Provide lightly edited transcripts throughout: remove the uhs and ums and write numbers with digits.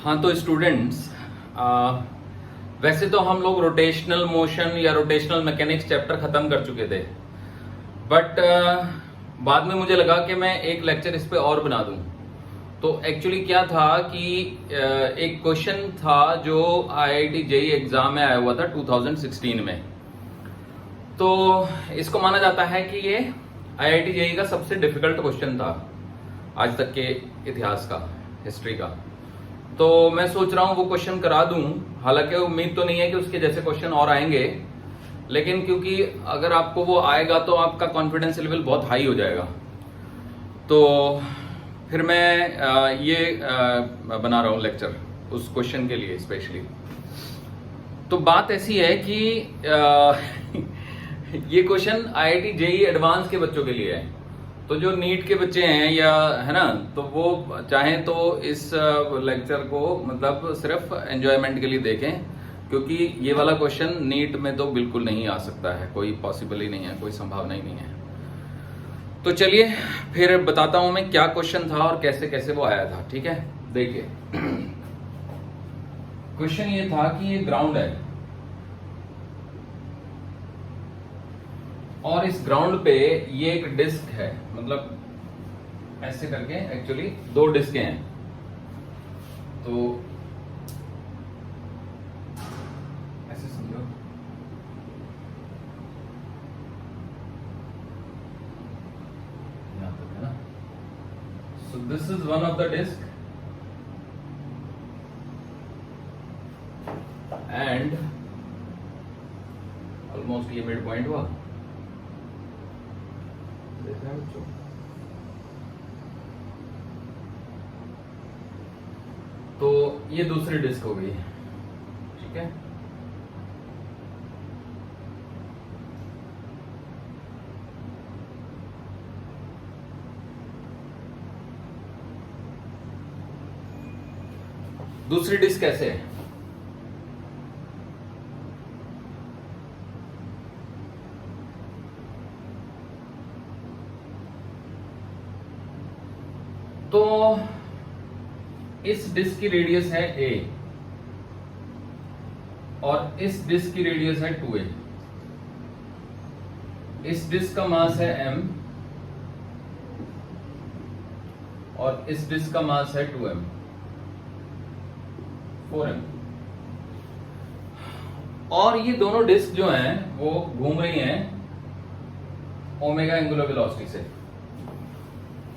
हाँ तो स्टूडेंट्स, वैसे तो हम लोग रोटेशनल मोशन या रोटेशनल मैकेनिक्स चैप्टर खत्म कर चुके थे, बट बाद में मुझे लगा कि मैं एक लेक्चर इस पे और बना दूं। तो एक्चुअली क्या था कि एक क्वेश्चन था जो आईआईटी जेईई एग्जाम में आया हुआ था 2016 में। तो इसको माना जाता है कि ये आईआईटी जेईई का सबसे डिफिकल्ट क्वेश्चन था आज तक के इतिहास का, हिस्ट्री का। तो मैं सोच रहा हूं वो क्वेश्चन करा दूं। हालांकि उम्मीद तो नहीं है कि उसके जैसे क्वेश्चन और आएंगे, लेकिन क्योंकि अगर आपको वो आएगा तो आपका कॉन्फिडेंस लेवल बहुत हाई हो जाएगा। तो फिर मैं ये बना रहा हूं लेक्चर उस क्वेश्चन के लिए स्पेशली। तो बात ऐसी है कि ये क्वेश्चन आईआईटी जेईई एडवांस के बच्चों के लिए है। तो जो नीट के बच्चे हैं या है ना, तो वो चाहें तो इस लेक्चर को मतलब सिर्फ एंजॉयमेंट के लिए देखें, क्योंकि ये वाला क्वेश्चन नीट में तो बिल्कुल नहीं आ सकता है, कोई पॉसिबल ही नहीं है, कोई संभावना ही नहीं है। तो चलिए फिर बताता हूं मैं क्या क्वेश्चन था और कैसे कैसे वो आया था। ठीक है, देखिए क्वेश्चन ये था कि ये ग्राउंड है और इस ग्राउंड पे ये एक डिस्क है, मतलब ऐसे करके एक्चुअली दो डिस्कें हैं। तो ऐसे समझो, यहां तक है ना। So this is one of the disc and almost ये मिड पॉइंट हुआ। तो ये दूसरी डिस्क हो गई, ठीक है। दूसरी डिस्क कैसे है? तो इस डिस्क की रेडियस है a और इस डिस्क की रेडियस है 2a। इस डिस्क का मास है m और इस डिस्क का मास है 2m 4m। और ये दोनों डिस्क जो हैं वो घूम रही हैं ओमेगा एंगुलर वेलोसिटी से,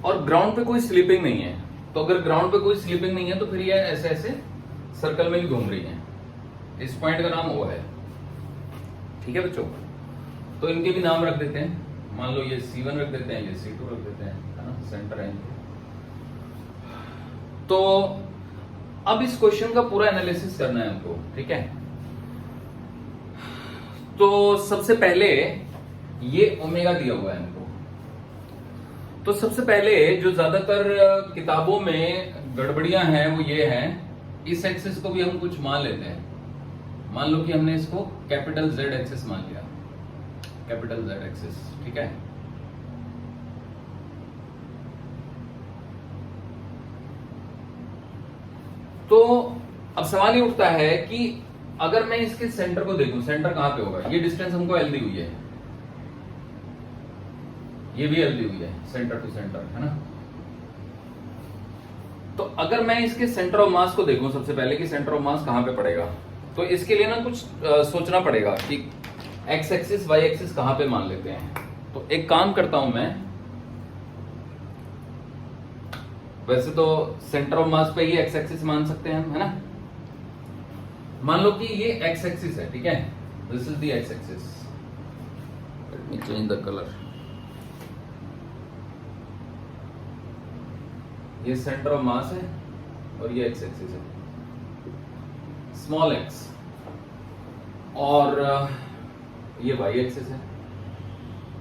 और ग्राउंड पे कोई स्लिपिंग नहीं है। तो अगर ग्राउंड पे कोई स्लिपिंग नहीं है तो फिर ये ऐसे ऐसे सर्कल में भी घूम रही है। इस पॉइंट का नाम O है, ठीक है बच्चों। तो इनके भी नाम रख देते हैं, मान लो ये C1 रख देते हैं, ये C2 रख देते हैं, है ना, सेंटर है। तो अब इस क्वेश्चन का पूरा एनालिसिस करना है हमको, ठीक है। तो सबसे पहले ये ओमेगा दिया हुआ है हमको। तो सबसे पहले जो ज्यादातर किताबों में गड़बड़ियां हैं वो ये है, इस एक्सिस को भी हम कुछ मान लेते हैं। मान लो कि हमने इसको कैपिटल Z एक्सिस मान लिया, कैपिटल Z एक्सिस, ठीक है। तो अब सवाल ये उठता है कि अगर मैं इसके सेंटर को देखूं, सेंटर कहां पे होगा? ये डिस्टेंस हमको L दी हुई है, ये भी L दी हुई है, सेंटर टू सेंटर, है ना। तो अगर मैं इसके सेंटर ऑफ मास को देखूं सबसे पहले कि सेंटर ऑफ मास कहां पे पड़ेगा, तो इसके लिए ना कुछ सोचना पड़ेगा कि एक्स एक्सिस वाई एक्सिस कहां पे मान लेते हैं। तो एक काम करता हूं मैं, वैसे तो सेंटर ऑफ मास पे ही एक्स एक्सिस मान सकते हैं हम, है ना। मान लो कि ये एक्स एक्सिस है, ठीक है, this is the x axis. Let me change the colour. ये सेंटर ऑफ मास है और ये एक्स एक्सिस है, स्मॉल एक्स, और ये वाई एक्सिस है,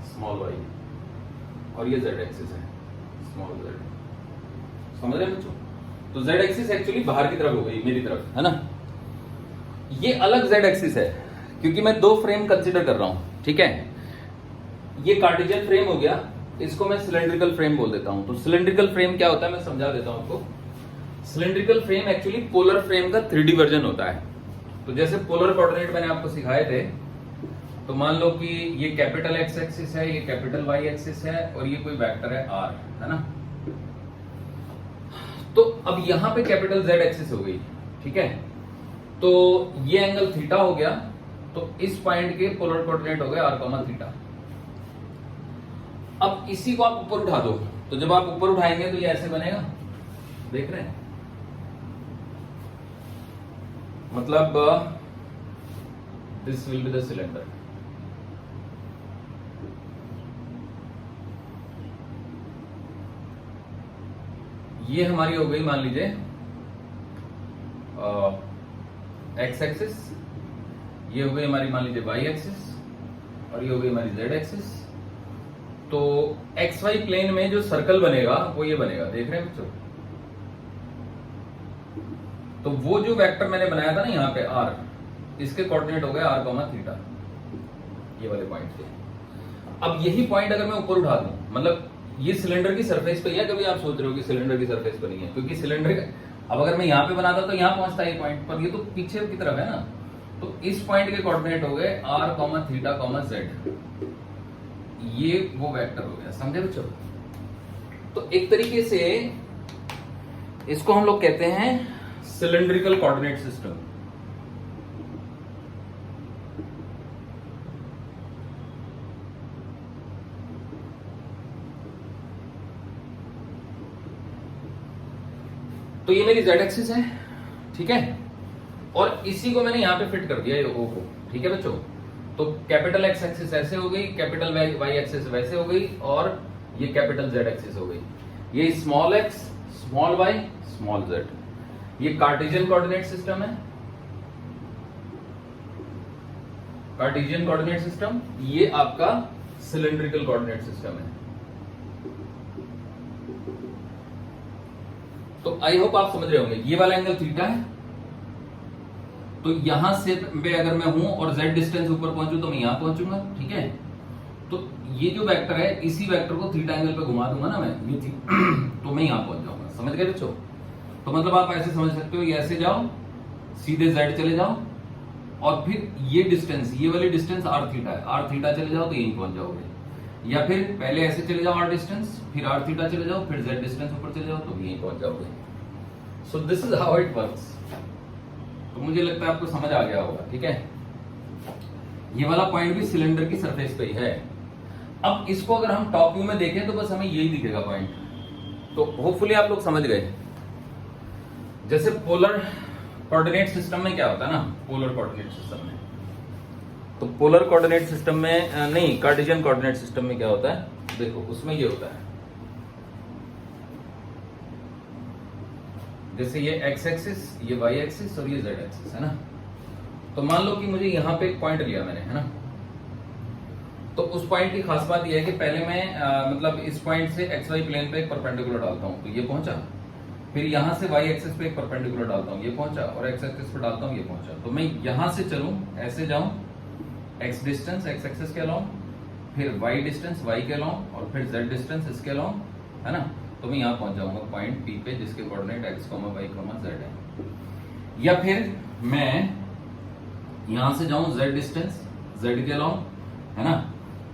स्मॉल वाई, और ये जेड एक्सिस है, स्मॉल जेड। समझ रहे हैं बच्चों? तो जेड एक्सिस एक्चुअली बाहर की तरफ हो गई, मेरी तरफ, है ना। ये अलग जेड एक्सिस है क्योंकि मैं दो फ्रेम कंसीडर कर रहा हूं, ठीक है। ये कार्टेशियन फ्रेम हो गया, इसको मैं सिलेंड्रिकल फ्रेम बोल देता हूं। तो सिलेंड्रिकल फ्रेम क्या होता है मैं समझा देता हूं आपको। Cylindrical frame actually polar frame का 3D वर्जन होता है। तो जैसे पोलर कोऑर्डिनेट मैंने आपको सिखाए थे, तो मान लो कि ये कैपिटल एक्स एक्सिस है, ये कैपिटल वाई एक्सिस है और ये कोई वेक्टर है आर, है ना। तो अब यहां पे कैपिटल जेड एक्सिस हो गई, ठीक है। तो ये एंगल थीटा हो गया, तो इस पॉइंट के पोलर कोऑर्डिनेट हो गए आर कॉमा थीटा। अब इसी को आप ऊपर उठा दो, तो जब आप ऊपर उठाएंगे तो ये ऐसे बनेगा, देख रहे हैं, मतलब this will be the cylinder. ये हमारी हो गई मान लीजिए एक्स एक्सिस, ये हो गई हमारी मान लीजिए वाई एक्सिस और ये हो गई हमारी जेड एक्सिस। तो एक्स वाई प्लेन में जो सर्कल बनेगा वो ये बनेगा, देख रहे हैं बच्चों। तो वो जो वेक्टर मैंने बनाया था ना यहाँ पे आर, इसके कोऑर्डिनेट हो गए आर कॉमा थीटा, ये वाले पॉइंट पे। अब यही पॉइंट अगर मैं ऊपर उठा दूं, मतलब ये सिलेंडर की सरफेस पे है, कभी आप सोच रहे हो कि सिलेंडर की सरफेस पे नहीं है, क्योंकि सिलेंडर अब अगर मैं यहाँ पे बनाता तो यहाँ पहुंचता ये पॉइंट पर, ये तो पीछे की तरफ है ना। तो इस पॉइंट के कोऑर्डिनेट हो गए R comma theta comma Z, ये वो वेक्टर हो गया, समझे बच्चों। तो एक तरीके से इसको हम लोग कहते हैं सिलेंड्रिकल कोऑर्डिनेट सिस्टम। तो ये मेरी जेड एक्सिस है, ठीक है, और इसी को मैंने यहां पे फिट कर दिया ये ओ को, ठीक है बच्चों। तो कैपिटल एक्स एक्सिस ऐसे हो गई, कैपिटल वाई एक्सिस वैसे हो गई, और ये कैपिटल जेड एक्सिस हो गई। ये small x small y small z, ये कार्टेशियन कोऑर्डिनेट सिस्टम है, कार्टेशियन कोऑर्डिनेट सिस्टम। ये आपका सिलेंड्रिकल कोऑर्डिनेट सिस्टम है। तो आई होप आप समझ रहे होंगे। ये वाला एंगल थीटा है, तो यहां से पे अगर मैं हूं और z डिस्टेंस ऊपर पहुंचू तो मैं यहां पहुंचूंगा, ठीक है। तो ये जो वेक्टर है, इसी वेक्टर को थीटा एंगल पे घुमा दूंगा ना मैं, ये तो मैं यहां पहुंच जाऊंगा, समझ गए बच्चों। तो मतलब आप ऐसे समझ सकते हो, ये ऐसे जाओ, सीधे z चले जाओ, और फिर ये डिस्टेंस, ये वाली डिस्टेंस आर थीटा है, आर थीटा चले जाओ तो यहीं पहुंच जाओगे। या फिर पहले ऐसे चले जाओ आर डिस्टेंस, फिर आर थीटा चले जाओ, फिर z डिस्टेंस ऊपर चले जाओ तो भी यहीं पहुंच जाओगे। सो this is how it works. तो मुझे लगता है आपको समझ आ गया होगा, ठीक है। ये वाला पॉइंट भी सिलेंडर की सरफेस पे ही है। अब इसको अगर हम टॉप व्यू में देखें तो बस हमें यही दिखेगा पॉइंट। तो होपफुली आप लोग समझ गए। जैसे पोलर कोऑर्डिनेट सिस्टम में क्या होता है ना, पोलर कोऑर्डिनेट सिस्टम में, तो पोलर कोऑर्डिनेट सिस्टम में नहीं, कार्टेशियन कोऑर्डिनेट सिस्टम में क्या होता है, देखो उसमें ये होता है, जैसे ये एक्स एक्सिस, ये वाई एक्सिस और ये जेड एक्सिस, है ना। तो मान लो कि मुझे यहां पे एक पॉइंट लिया मैंने, है ना। तो उस पॉइंट की खास बात यह है कि पहले मैं मतलब इस पॉइंट से एक्स वाई प्लेन पे एक परपेंडिकुलर डालता हूं, तो ये पहुंचा। फिर यहां से वाई एक्सिस पे एक परपेंडिकुलर डालता हूं, ये पहुंचा, और एक्स एक्सिस पे डालता हूं, ये पहुंचा। तो मैं यहां से चलूं, ऐसे जाऊं, एक्स डिस्टेंस एक्स एक्सिस के अलोंग, फिर वाई डिस्टेंस वाई के अलोंग, और फिर जेड डिस्टेंस इसके अलोंग, है ना। तो मैं यहां पहुंच जाऊंगा पॉइंट पी पे, जिसके coordinate x comma y comma z है। या फिर मैं यहां से जाऊं जेड डिस्टेंस जेड के अलोंग, है ना,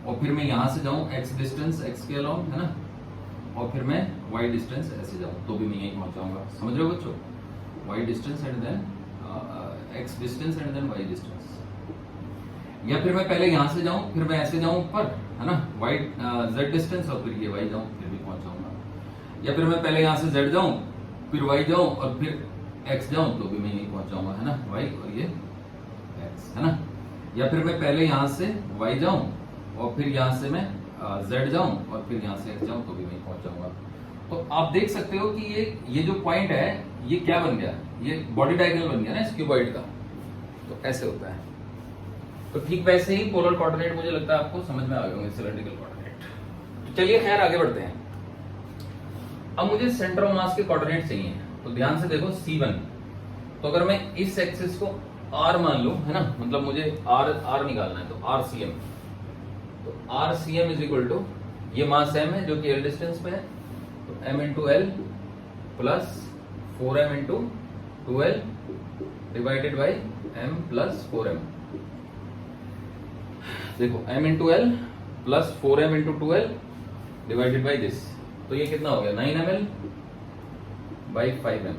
और फिर मैं यहां से जाऊं एक्स डिस्टेंस एक्स के अलोंग, है ना, और फिर मैं वाई डिस्टेंस ऐसे जाऊं तो भी मैं यहीं पहुंच जाऊंगा, समझ रहे हो बच्चों। Y distance and then x distance and then y distance. या फिर मैं पहले यहां से जाऊं, फिर मैं ऐसे जाऊं ऊपर, है ना, वाई जेड डिस्टेंस, और फिर ये वाई जाऊं, फिर भी पहुंच जाऊंगा। या फिर मैं पहले यहां से जेड जाऊं, फिर वाई जाऊं, और फिर एक्स जाऊं तो भी मैं यहीं पहुंच जाऊंगा, है ना, वाई और ये एक्स, है ना। या फिर मैं पहले यहां से वाई जाऊं, और फिर यहां से मैं जेड जाऊं, और फिर यहां से एक्स जाऊं तो भी मैं पहुंच जाऊंगा। तो आप देख सकते हो कि ये जो पॉइंट है, ये क्या बन गया, ये बॉडी डायगोनल बन गया ना इस क्यूबॉइड का। तो ऐसे होता है। तो ठीक वैसे ही पोलर कोऑर्डिनेट मुझे लगता है आपको समझ में आ गए होंगे, सिलेंड्रिकल कोऑर्डिनेट। तो चलिए खैर आगे बढ़ते हैं। अब मुझे सेंटर ऑफ मास के कोऑर्डिनेट चाहिए, तो ध्यान से देखो C1। तो अगर मैं इस एक्सिस को R मान लूं, है ना, मतलब मुझे R निकालना है, तो RCM। तो RCM इज इक्वल टू, ये मास M है जो कि L डिस्टेंस पे है, तो M into L plus 4m into 2l divided by m plus 4m। देखो m into L plus 4m into 2l divided by this, तो ये कितना हो गया 9ml by 5m।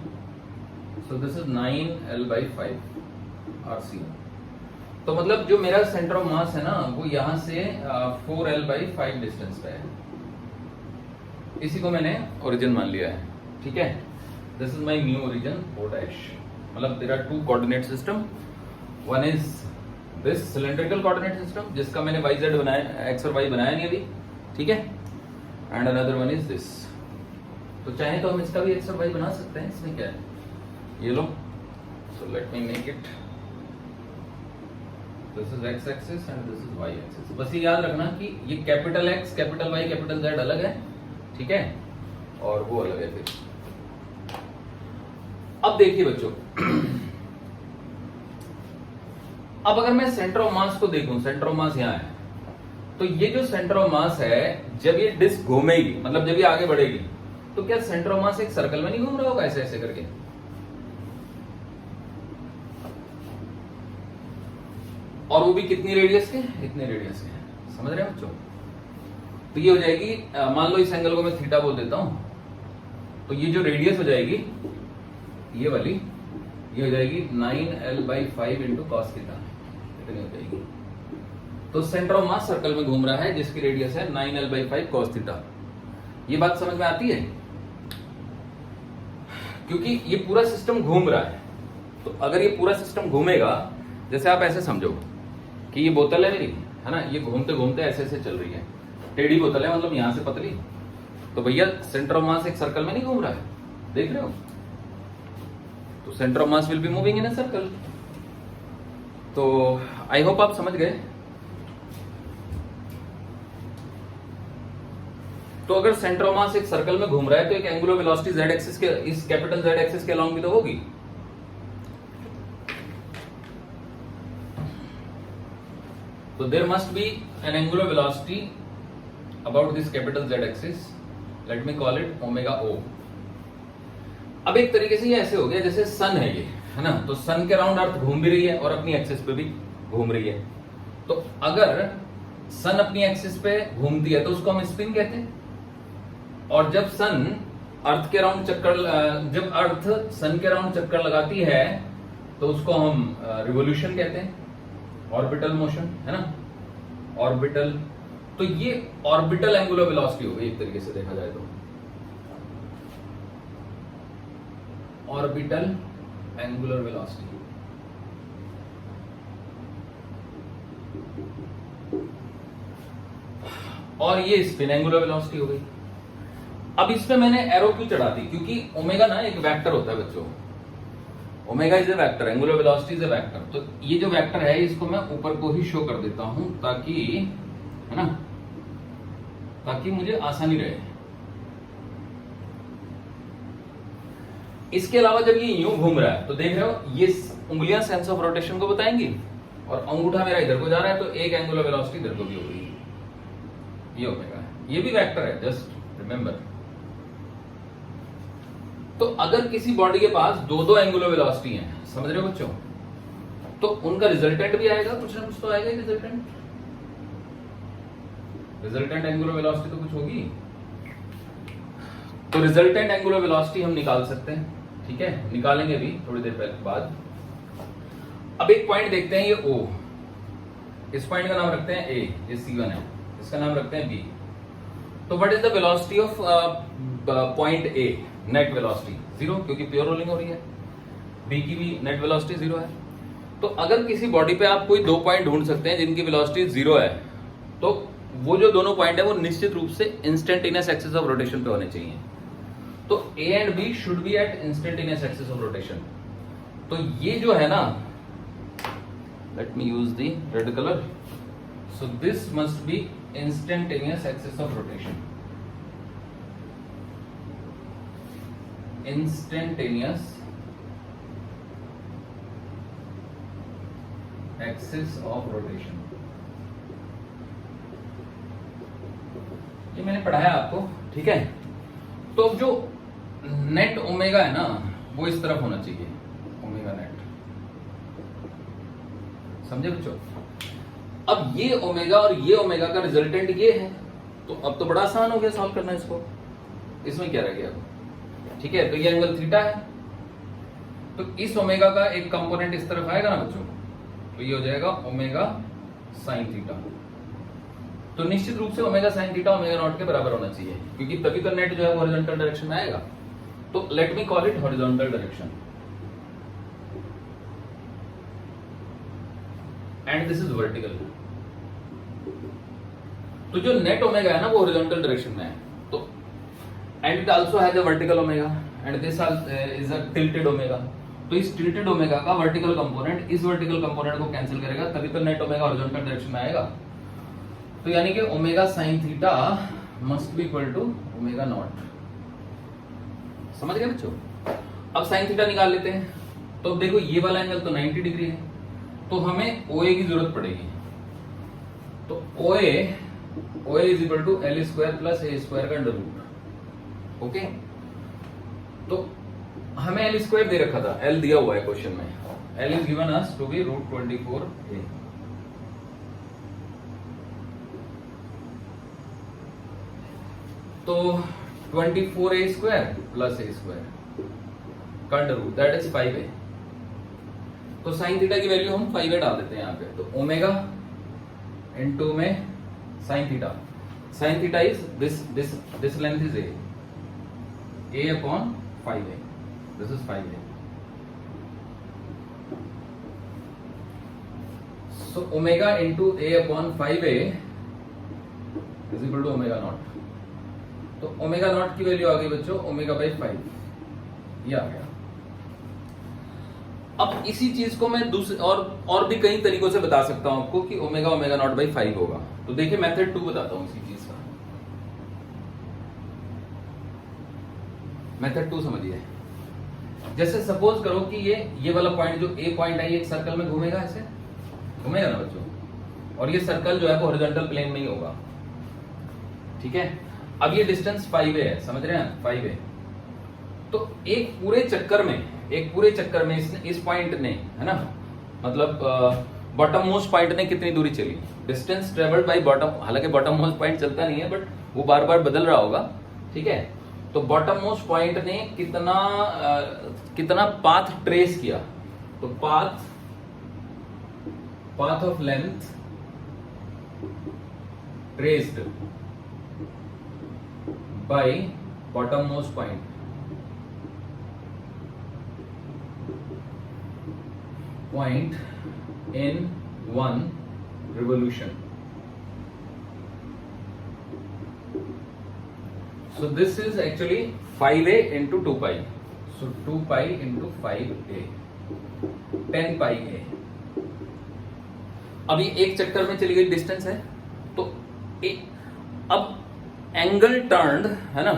So this is 9l by 5 RCM। तो मतलब जो मेरा सेंटर ऑफ मास है ना वो यहां से 4l बाई 5 डिस्टेंस पे है। इसी को मैंने ओरिजिन मान लिया है, ठीक है। This is my new origin O dash. मतलब there are two coordinate system, one is this cylindrical coordinate system जिसका मैंने YZ बनाया, x और y बनाया नहीं अभी, ठीक है, and another one is this. तो चाहे तो हम इसका भी x और y बना सकते हैं, इसमें क्या है, ये लो। So let me make it, this is x axis and this is y axis. बस ये याद रखना कि ये capital X capital Y capital Z अलग है, ठीक है, और वो अलग है। फिर अब देखिए बच्चों, अब अगर मैं सेंटर ऑफ मास को देखूं, सेंटर ऑफ मास यहां है, तो ये जो सेंटर ऑफ मास है जब ये डिस्क घूमेगी, मतलब जब ये आगे बढ़ेगी, तो क्या सेंटर ऑफ मास एक सर्कल में नहीं घूम रहा होगा ऐसे ऐसे करके? और वो भी कितनी रेडियस के, इतने रेडियस के, समझ रहे हैं बच्चों? तो ये हो जाएगी, मान लो इस एंगल को मैं थीटा बोल देता हूं, तो ये जो रेडियस हो जाएगी ये वाली, ये हो जाएगी 9l by 5 into cos theta, इतनी हो जाएगी। तो सेंटर ऑफ मास सर्कल में घूम रहा है जिसकी रेडियस है 9l बाई 5 कॉस थीटा। ये बात समझ में आती है? क्योंकि ये पूरा सिस्टम घूम रहा है, तो अगर ये पूरा सिस्टम घूमेगा, जैसे आप ऐसे समझो कि ये बोतल है मेरी, है ना, ये घूमते घूमते ऐसे ऐसे चल रही है, टेढ़ी बोतल है, मतलब यहां से पतली, तो भैया सेंटर ऑफ मास एक सर्कल में नहीं घूम रहा है, देख रहे हो? तो centre of mass will be moving in a circle. तो आई होप आप समझ गए। तो अगर सेंटर ऑफ मास एक सर्कल में घूम रहा है तो एक एंगुलर वेलोसिटी z एक्सिस के, इस कैपिटल Z एक्सिस के अलोंग भी तो होगी। तो there must be an angular velocity about this capital Z axis, let me call it omega O। अब एक तरीके से ये ऐसे हो गया जैसे सन है ये, है ना, तो सन के अराउंड अर्थ घूम भी रही है और अपनी एक्सिस पे भी घूम रही है। तो अगर सन अपनी एक्सिस पे घूमती है तो उसको हम स्पिन कहते हैं, और जब सन अर्थ के अराउंड चक्कर, जब अर्थ सन के अराउंड चक्कर लगाती है तो उसको हम रिवोल्यूशन कहते हैं, ऑर्बिटल मोशन, है ना, ऑर्बिटल। तो ये ऑर्बिटल एंगुलर वेलोसिटी हो गई एक तरीके से देखा जाए तो, ऑर्बिटल एंगुलर वेलोसिटी। और ये स्पिन एंगुलर वेलोसिटी हो गई। अब इसमें मैंने एरो क्यों चढ़ा दी? क्योंकि ओमेगा ना एक वेक्टर होता है बच्चों, omega is a vector, angular velocity is a vector. तो ये जो वेक्टर है इसको मैं ऊपर को ही शो कर देता हूं ताकि, है ना, ताकि मुझे आसानी रहे। इसके अलावा जब ये यूं घूम रहा है तो देख रहे हो ये उंगलियां सेंस ऑफ रोटेशन को बताएंगी, और अंगूठा मेरा इधर को जा रहा है तो एक एंगुलर वेलोसिटी इधर को भी हो गई, ये ओमेगा है। ये भी वेक्टर है, जस्ट रिमेंबर। तो अगर किसी बॉडी के पास दो दो एंगुलर वेलोसिटी हैं, समझ रहे हो बच्चों, तो उनका रिजल्टेंट भी आएगा, कुछ ना कुछ तो आएगा ही रिजल्टेंट। रिजल्टेंट एंगुलर वेलोसिटी तो कुछ होगी। तो रिजल्टेंट एंगुलर वेलोसिटी हम निकाल सकते हैं, ठीक है, निकालेंगे भी थोड़ी देर बाद। अब एक पॉइंट देखते हैं, ये O, इस पॉइंट का नाम रखते हैं A, ये C1 है, इसका नाम रखते हैं B। तो what is the velocity of point A? Net velocity 0, क्योंकि प्योर रोलिंग हो रही है। B की भी नेट वेलोसिटी 0 है। तो अगर किसी बॉडी पे आप कोई दो पॉइंट ढूंढ सकते हैं जिनकी वेलोसिटी 0 है, तो वो जो दोनों पॉइंट है वो निश्चित रूप से इंस्टेंटेनियस एक्सिस ऑफ रोटेशन पे होने चाहिए। तो A and B should be at instantaneous axis of rotation. तो ये जो है ना, let me use the red colour, so this must be instantaneous axis of rotation, instantaneous axis of rotation. ये मैंने पढ़ाया आपको, ठीक है। तो जो नेट ओमेगा है ना, वो इस तरफ होना चाहिए ओमेगा नेट। समझे बच्चों? अब ये ओमेगा और ये ओमेगा का रिजल्टेंट ये है, तो अब तो बड़ा आसान हो गया सॉल्व करना इसको। इसमें क्या रह गया? ठीक है, तो ये एंगल थीटा है, तो इस ओमेगा का एक कंपोनेंट इस तरफ आएगा ना बच्चों, तो ये हो जाएगा ओमेगा साइन थीटा। तो निश्चित रूप से omega sine theta omega naught के बराबर होना चाहिए, क्योंकि तभी तो नेट जो है हॉरिजॉन्टल डायरेक्शन में आएगा। तो late me call it horizontal direction and this is vertical. तो जो नेट ओमेगा है ना वो हॉरिजॉन्टल डायरेक्शन में है, तो and it also has a vertical omega and this is a tilted omega. तो इस टिल्टेड ओमेगा का वर्टिकल कंपोनेंट इस वर्टिकल कंपोनेंट को कैंसिल करेगा, तभी तो नेट ओमेगा हॉरिजॉन्टल डायरेक्शन में आएगा। तो यानी कि omega sine theta must be equal to omega naught. समझ गए बच्चों? अब साइन थीटा निकाल लेते हैं। तो अब देखो ये वाला एंगल तो 90 डिग्री है, तो हमें OA की जरूरत पड़ेगी। तो OA is equal to L square plus A square का अंडर रूट। ओके, तो हमें L स्क्वायर दे रखा था, L दिया हुआ है क्वेश्चन में। L is given as to be √24a। तो 24a square plus a square का under root that is 5a। तो साइन थीटा की वैल्यू हम 5a डाल देते हैं यहाँ पे। तो ओमेगा इनटू में sine theta is this length is a upon 5a, this is 5a। So omega into a upon 5a is equal to omega naught. तो ओमेगा नॉट की वैल्यू आ गई बच्चों ओमेगा बाई 5, ये आ गया। अब इसी चीज को मैं दूसरे और भी कई तरीकों से बता सकता हूं आपको कि ओमेगा ओमेगा नॉट बाई 5 होगा। तो देखिए मेथड 2 बताता हूं इसी चीज का। मेथड 2 समझिए। जैसे सपोज करो कि ये वाला पॉइंट जो ए पॉइंट है ये एक सर्कल में घूमेगा, ऐसे घूमेगा ना बच्चों, और ये सर्कल जो है वो हॉरिजॉन्टल प्लेन में ही होगा। ठीक है, अब ये डिस्टेंस 5a है, समझ रहे हैं 5a। तो एक पूरे चक्कर में इस पॉइंट ने, है ना, मतलब बॉटम मोस्ट पॉइंट ने कितनी दूरी चली, डिस्टेंस ट्रेवल्ड बाय बॉटम, हालांकि बॉटम मोस्ट पॉइंट चलता नहीं है बट वो बार बार बदल रहा होगा। ठीक है, तो बॉटम मोस्ट पॉइंट ने कितना पाथ ट्रेस किया। तो path of length traced by bottom most point in one revolution. So this is actually 5a into 2 pi. So 2 pi into 5a, 10 pi a। अभी एक चक्कर में चली गई डिस्टेंस है, तो अब एंगल टर्न्ड है ना,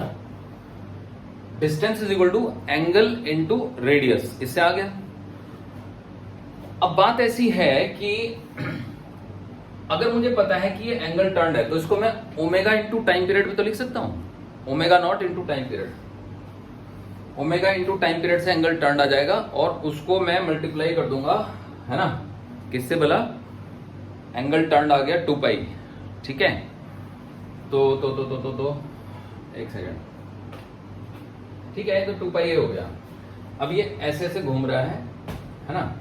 distance is equal to angle into radius, इससे आ गया। अब बात ऐसी है कि अगर मुझे पता है कि ये एंगल टर्न्ड है, तो इसको मैं ओमेगा इंटू टाइम पीरियड में तो लिख सकता हूं, omega naught into time period. Omega into time period से एंगल टर्न्ड आ जाएगा, और उसको मैं मल्टीप्लाई कर दूंगा, है ना, किससे भला, एंगल टर्न्ड आ गया 2 पाई। ठीक है, तो एक सेकेंड, ठीक है, तो 2 पाई हो गया। अब ये ऐसे ऐसे घूम रहा है ना।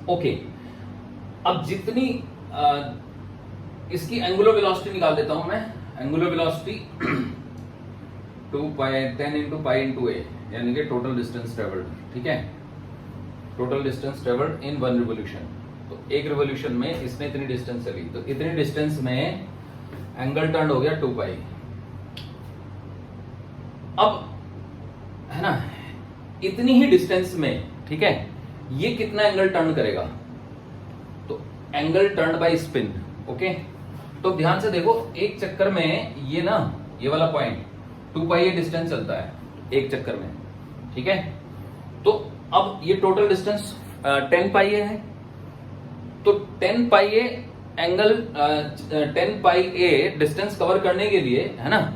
ओके, अब जितनी इसकी एंगुलर वेलोसिटी निकाल देता हूं मैं। एंगुलर वेलोसिटी 2 पाई 10 इंटू पाई इंटू ए, यानी कि टोटल डिस्टेंस ट्रेवल्ड। ठीक है, total distance travelled in 1 revolution. तो एक रिवोल्यूशन में इसने इतनी डिस्टेंस चली, तो इतनी डिस्टेंस में एंगल टर्न हो गया 2 पाई। अब है ना, इतनी ही डिस्टेंस में, ठीक है, ये कितना एंगल टर्न करेगा, तो angle turn by spin. Okay, तो ध्यान से देखो, एक चक्कर में ये ना, ये वाला पॉइंट 2 पाई डिस्टेंस चलता है एक चक्कर में। ठीक है, तो अब ये टोटल डिस्टेंस 10 पाई है, तो 10 pi angle 10 pi a distance cover करने के लिए, है ना,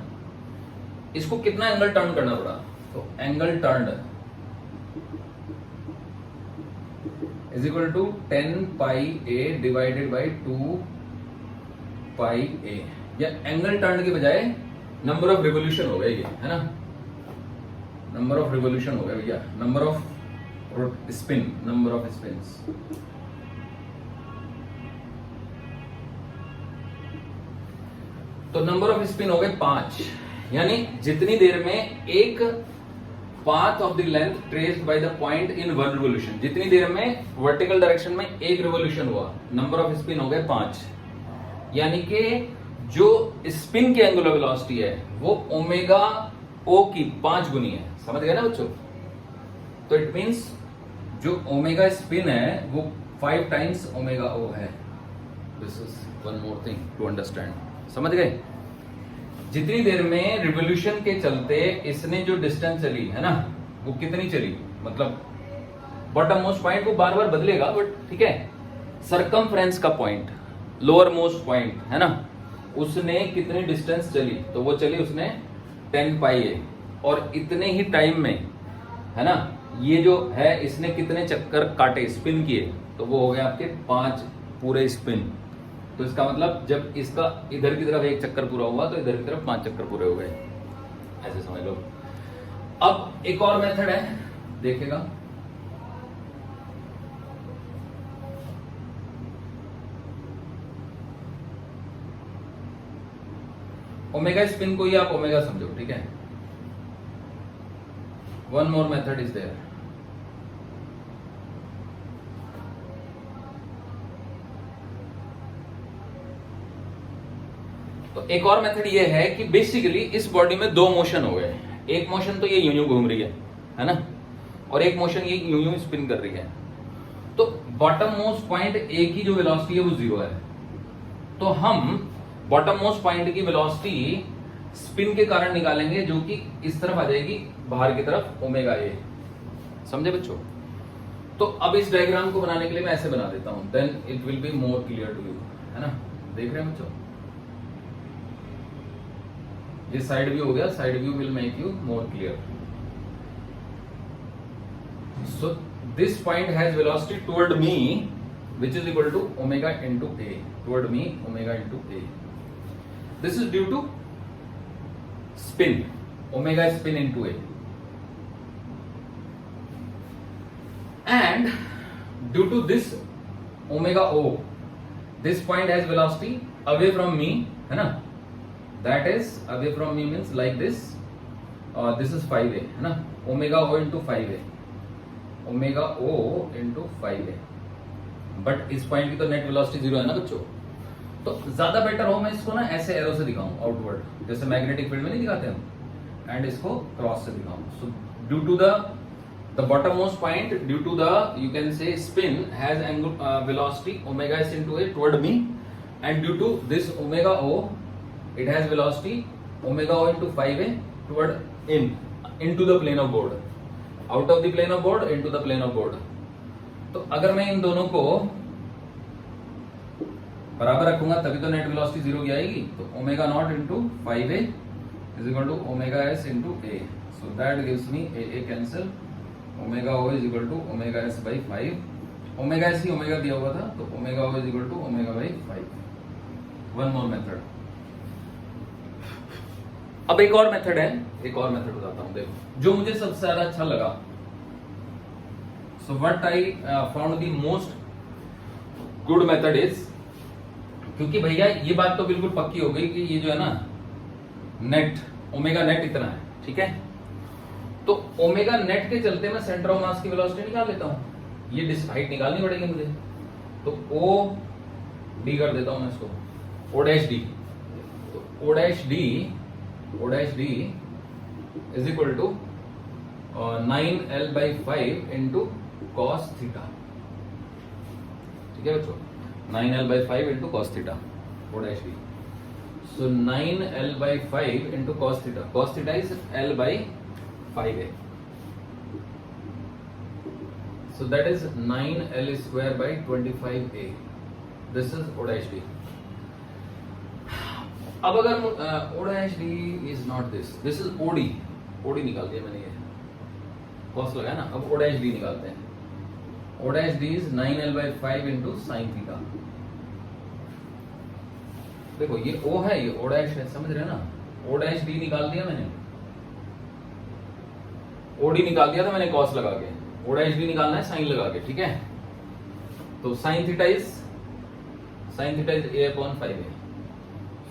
इसको कितना एंगल टर्न करना पड़ा, तो angle turn is equal to 10 pi A divided by 2 pi A, या एंगल टर्न के बजाय नंबर ऑफ रिवोल्यूशन हो गया ये, है ना, नंबर ऑफ रिवोल्यूशन हो गया भैया, number of spin, number of spins. तो नंबर ऑफ स्पिन हो गए 5, यानी जितनी देर में एक path of the length traced by the point in one revolution, जितनी देर में वर्टिकल डायरेक्शन में एक रिवोल्यूशन हुआ, नंबर ऑफ स्पिन हो गए 5, यानी कि जो स्पिन की एंगुलर वेलोसिटी है वो ओमेगा ओ की 5 गुनी है। समझ गए ना बच्चों? तो इट मींस जो ओमेगा स्पिन है वो 5 टाइम्स ओमेगा ओ है। This is one more thing to understand. समझ गए? जितनी देर में रिवोल्यूशन के चलते इसने जो डिस्टेंस चली है ना, वो कितनी चली, मतलब बॉटम मोस्ट पॉइंट वो बार बार बदलेगा, बट ठीक है, सरकमफ्रेंस का पॉइंट, लोअर मोस्ट पॉइंट है ना, उसने कितनी डिस्टेंस चली, तो वो चली उसने 10 पाई ए, और इतने ही टाइम में है ना, ये जो है इसने कितने चक्कर काटे, स्पिन किए, तो वो हो गए आपके 5 पूरे स्पिन। तो इसका मतलब जब इसका इधर की तरफ एक चक्कर पूरा हुआ तो इधर की तरफ 5 चक्कर पूरे हो गए, ऐसे समझ लो। अब एक और मेथड है, देखिएगा, ओमेगा स्पिन को ही आप ओमेगा समझो, ठीक है। One more method is there. तो एक और मेथड ये है कि बेसिकली इस बॉडी में 2 मोशन हो गए, एक मोशन तो ये यूं यूं घूम रही है ना, और एक मोशन ये यूं यूं स्पिन कर रही है। तो बॉटम मोस्ट पॉइंट ए की जो वेलोसिटी है वो 0 है, तो हम बॉटम मोस्ट पॉइंट की वेलोसिटी स्पिन के कारण निकालेंगे, जो कि इस तरफ आ जाएगी बाहर की तरफ ओमेगा ए। समझे बच्चों? तो अब इस डायग्राम को बनाने के लिए मैं ऐसे बना देता हूं, then it will be more clear to you, है ना। देख रहे हैं बच्चों? ये साइड व्यू हो गया, side view will make you more clear. So this point has velocity toward me which is equal to omega into a, toward me omega into a. This is due to spin, omega spin into a, and due to this omega o, this point has velocity away from me, है ना, that is away from me means like this, this is 5a, है ना, omega o into 5a, omega o into 5a, but इस point की तो net velocity 0 है ना बच्चों। तो ज्यादा बेटर हो मैं इसको ना ऐसे एरो से दिखाऊं, आउटवर्ड, जैसे मैग्नेटिक फील्ड में नहीं दिखाते हम, एंड इसको क्रॉस से दिखाऊं। So due to the bottom most point, due to the you can say spin has velocity omega s into a toward me, and due to this omega o it has velocity omega o into 5a toward into the plane of board, out of the plane of board into the plane of board। तो अगर मैं इन दोनों को बराबर रखूंगा तभी तो net velocity 0 की आएगी। तो omega naught into 5a is equal to omega s into a, so that gives me a cancel, omega o is equal to omega s by 5, omega s ही ओमेगा दिया हुआ था, तो omega o is equal to omega by 5। One more method. अब एक और method है, एक और मेथड बताता हूं, देखो जो मुझे सबसे ज्यादा अच्छा लगा। So what I found the most good method is, क्योंकि भैया ये बात तो बिल्कुल पक्की हो गई कि ये जो है ना नेट, ओमेगा नेट इतना है, ठीक है। तो ओमेगा नेट के चलते मैं सेंटर ऑफ मास की वेलोसिटी निकाल लेता हूं, ये हाइट निकालनी पड़ेगी मुझे, तो ओ डी कर देता हूं मैं इसको, ओ डैश डी। तो O dash D is equal to 9l/5 into cos theta, ठीक है बच्चों, 9l/5 into cos theta, O dash D. So 9l/5 into cos theta is l/5a, so that is 9l square by 25a, this is o dash d। अब अगर o dash d is not this is od निकाल दिया मैंने, ये cos लगाया ना, अब o dash d निकालते हैं। O dash d is 9l/5 into sin theta. देखो ये O है, ये O dash है, समझ रहे हैं ना? O dash d निकाल दिया मैंने, OD निकाल दिया था मैंने cos लगा के, O dash d निकालना है sin लगा के, ठीक है? तो sin थीटा इज a/5 है,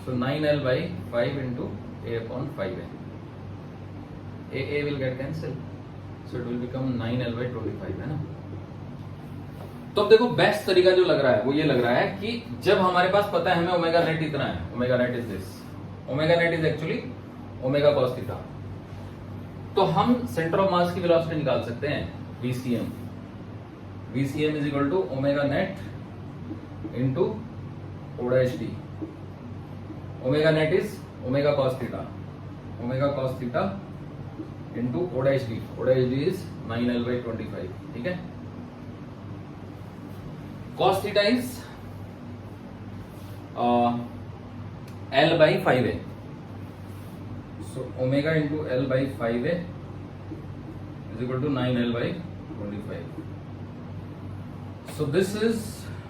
so 9l/5 into a/5 है, a will get cancelled, so it will become 9l/25 है ना। तो अब देखो बेस्ट तरीका जो लग रहा है वो ये लग रहा है कि जब हमारे पास पता है हमें ओमेगा नेट इतना है, omega net is this, omega net is actually omega cos theta, तो हम सेंटर ऑफ मास की वेलोसिटी निकाल सकते हैं VCM। VCM is equal to omega net into O dash d। Omega net is omega cos theta, omega cos theta into O dash d। O dash d is 9l/25, ठीक है? cos theta is l/5 है, so omega into l/5 है is equal to 9l/25, so this is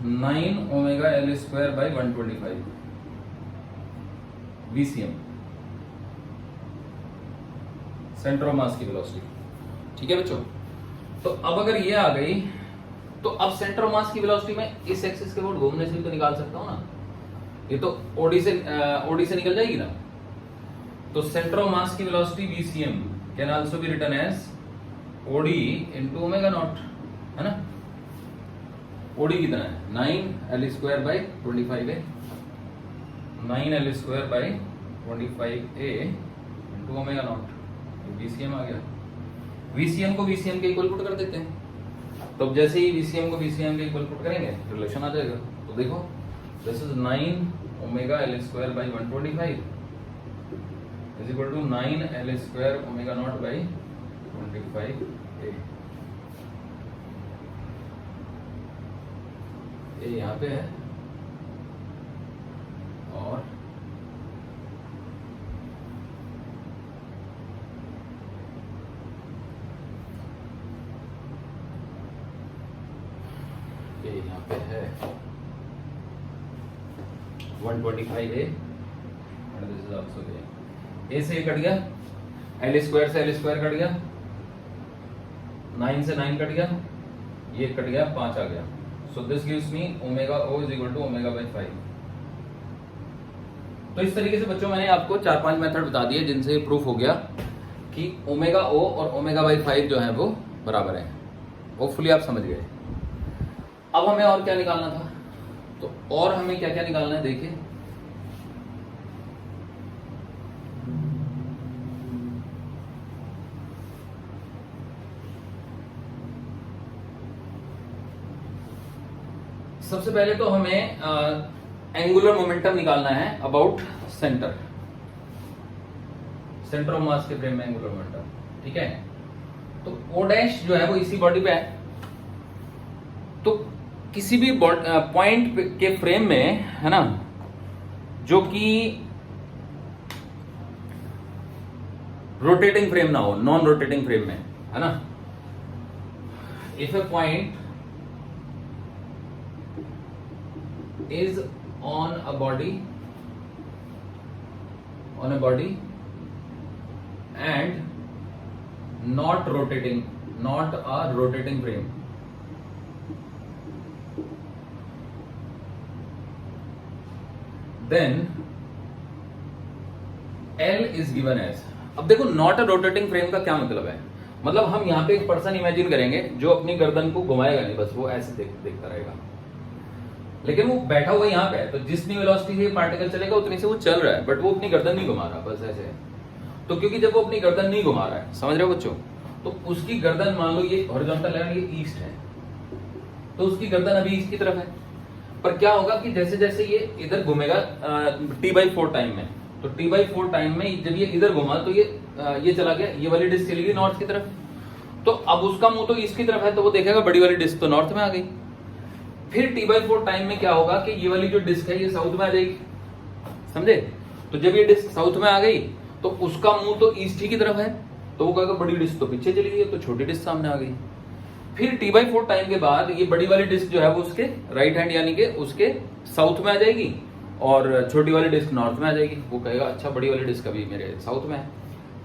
9 omega l square by 125 VCM, centre of mass की velocity, ठीक है बच्चों? तो अब अगर ये आ गई तो अब सेंटर ऑफ मास की वेलोसिटी में इस एक्सिस के अबाउट घूमने से भी तो निकाल सकता हूं ना, ये तो OD से निकल जाएगी ना। तो सेंटर ऑफ मास की velocity VCM can also be written as OD into omega naught, है ना? OD कितना है? 9l/25 है, 9l/25 into omega naught, VCM आ गया। VCM को VCM के इक्वल पुट कर देते हैं, तो जैसे ही VCM को VCM के इक्वल पुट करेंगे रिलेशन आ जाएगा। तो देखो this is 9 omega l² by 125 is equal to 9l² omega naught by 25 a यहाँ पे है और ये यहाँ पे है 125 and this is also A से कट गया, L स्क्वायर से L स्क्वायर कट गया, 9 से 9 कट गया, ये कट गया, 5 आ गया। So this gives me omega O is equal to omega by 5। तो इस तरीके से बच्चों मैंने आपको 4-5 मेथड बता दिए जिनसे प्रूफ हो गया कि ओमेगा O और ओमेगा बाई 5 जो है वो बराबर है। होपफुली आप समझ गए। अब हमें और क्या निकालना था, तो और हमें क्या क्या निकालना है देखिए। सबसे पहले तो हमें एंगुलर मोमेंटम निकालना है अबाउट सेंटर, सेंटर ऑफ मास के फ्रेम में एंगुलर मोमेंटम, ठीक है। तो O डैश जो है वो इसी बॉडी पे है, तो किसी भी पॉइंट के फ्रेम में, है ना, जो कि रोटेटिंग फ्रेम ना हो, नॉन रोटेटिंग फ्रेम में, है ना, if A point is on a body and not rotating, not a rotating frame, then L is given as। अब देखो नॉट अ रोटेटिंग फ्रेम का क्या मतलब है, मतलब हम यहाँ पे एक पर्सन इमेजिन करेंगे जो अपनी गर्दन को घुमाएगा नहीं, बस वो ऐसे देखता रहेगा, लेकिन वो बैठा हुआ यहाँ पे है, तो जितनी वेलोसिटी से पार्टिकल चलेगा उतनी से वो चल रहा है, बट वो अपनी गर्दन नहीं घुमा रहा, बस ऐसे है। तो क्योंकि जब वो अपनी गर्दन नहीं घुमा रहा है, समझ रहे हो बच्चों, तो उसकी गर्दन मान लो ये हॉरिजॉन्टल है, ये ईस्ट है, तो उसकी गर्दन अभी ईस्ट की तरफ है। पर क्या होगा कि जैसे जैसे ये इधर घूमेगा T/4 टाइम में, तो T/4 टाइम में जब ये इधर घुमा तो ये चला गया, ये वाली डिस्क चली गई नॉर्थ की तरफ, तो अब उसका मुंह तो ईस्ट की तरफ है, तो वो देखेगा बड़ी वाली डिस्क तो नॉर्थ में आ गई। फिर T/4 टाइम में क्या होगा कि ये वाली जो डिस्क है ये साउथ में आ जाएगी, समझे। तो जब ये डिस्क साउथ में आ गई तो उसका मुंह तो ईस्ट ही की तरफ है, तो वो कहेगा बड़ी डिस्क तो पीछे चली गई, तो छोटी डिस्क सामने आ गई। फिर t/4 टाइम के बाद ये बड़ी वाली डिस्क जो है वो उसके राइट हैंड यानी कि उसके साउथ में आ जाएगी और छोटी वाली डिस्क नॉर्थ में आ जाएगी। वो कहेगा अच्छा बड़ी वाली डिस्क अभी मेरे साउथ में है।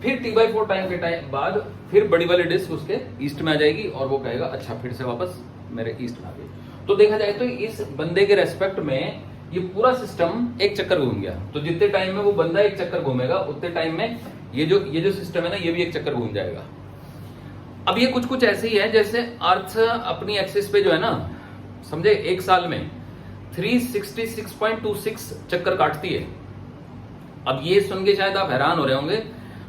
फिर t/4 टाइम के टाइम बाद फिर बड़ी वाली डिस्क उसके ईस्ट में आ जाएगी और वो कहेगा अच्छा फिर से वापस मेरे ईस्ट में आ गई। तो देखा जाए तो इस बंदे के रेस्पेक्ट में ये पूरा सिस्टम एक चक्कर घूम गया। तो जितने टाइम में वो बंदा एक चक्कर घूमेगा उतने टाइम में ये जो सिस्टम है ना ये भी एक चक्कर घूम जाएगा। अब ये कुछ ऐसे ही है जैसे अर्थ अपनी एक्सिस पे जो है ना समझे एक साल में 366.26 चक्कर काटती है। अब ये सुन के शायद आप हैरान हो रहे होंगे,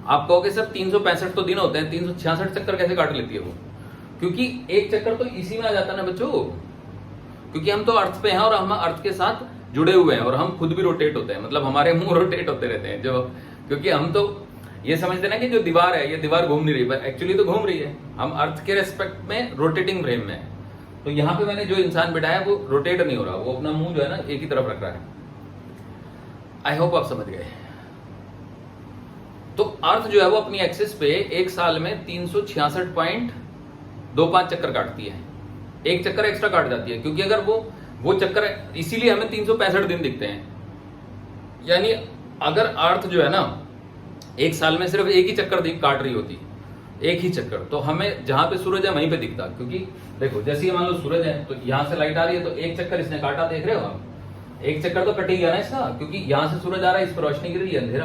आप कहोगे सर 365 तो दिन होते हैं, 366 चक्कर कैसे काट लेती है वो? क्योंकि एक चक्कर तो इसी में आ जाता है ना बच्चों, क्योंकि हम तो अर्थ पे हैं और हम अर्थ के साथ जुड़े हुए हैं और हम खुद भी रोटेट होते हैं, मतलब हमारे मुंह रोटेट होते रहते हैं जो, क्योंकि हम तो ये समझते ना कि जो दीवार है ये दीवार घूम नहीं रही, पर एक्चुअली तो घूम रही है। हम अर्थ के रेस्पेक्ट में रोटेटिंग फ्रेम में है। तो यहाँ पे मैंने जो इंसान बिठाया वो रोटेट नहीं हो रहा, वो अपना मुंह जो है ना एक ही तरफ रख रहा है। आई होप आप समझ गए। तो अर्थ जो है वो अपनी एक्सिस पे एक साल में 366.25 चक्कर काटती है, एक चक्कर एक्स्ट्रा काट जाती है, क्योंकि अगर वो चक्कर, इसीलिए हमें 365 दिन दिखते हैं। यानी अगर अर्थ जो है ना एक साल में सिर्फ एक ही चक्कर काट रही होती, एक ही चक्कर, तो हमें जहां पे सूरज है वहीं पे दिखता। क्योंकि देखो जैसे मान लो सूरज है तो यहां से लाइट आ रही है तो एक चक्कर इसने काटा, देख रहे हो आप, एक चक्कर तो कट ही गया ना इसका, क्योंकि यहां से सूरज आ रहा है, इस पर रोशनी गिर रही है, अंधेरा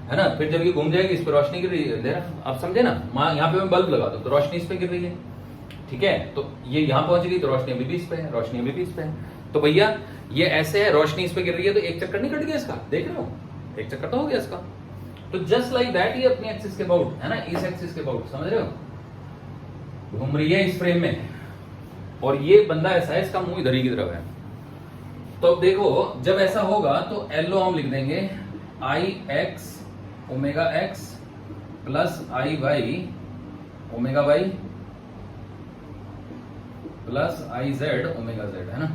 है ना। फिर जब ये घूम जाएगी इस पर रोशनी गिर रही है, अंधेरा। आप समझे ना, यहाँ पे मैं बल्ब लगा दूं तो रोशनी इस पे गिर रही है, ठीक है। तो ये यहाँ पहुंच गई तो रोशनी अभी भी इस पे है, रोशनी अभी भी इस पे है। तो भैया ये ऐसे है, रोशनी इस पे गिर रही है तो एक चक्कर नहीं कट गया इसका, देख रहे हो, एक चक्कर तो हो गया इसका। तो जस्ट लाइक दैट ये अपनी एक्सिस के अबाउट है ना, इस एक्सिस के अबाउट, समझ रहे हो, घूम रही है इस फ्रेम में। और ये बंदा ऐसा है, इसका मुंह इधर ही की तरफ है। तो अब देखो जब ऐसा होगा तो एलओ हम लिख देंगे I x omega x plus I y omega y plus I z omega z, है ना।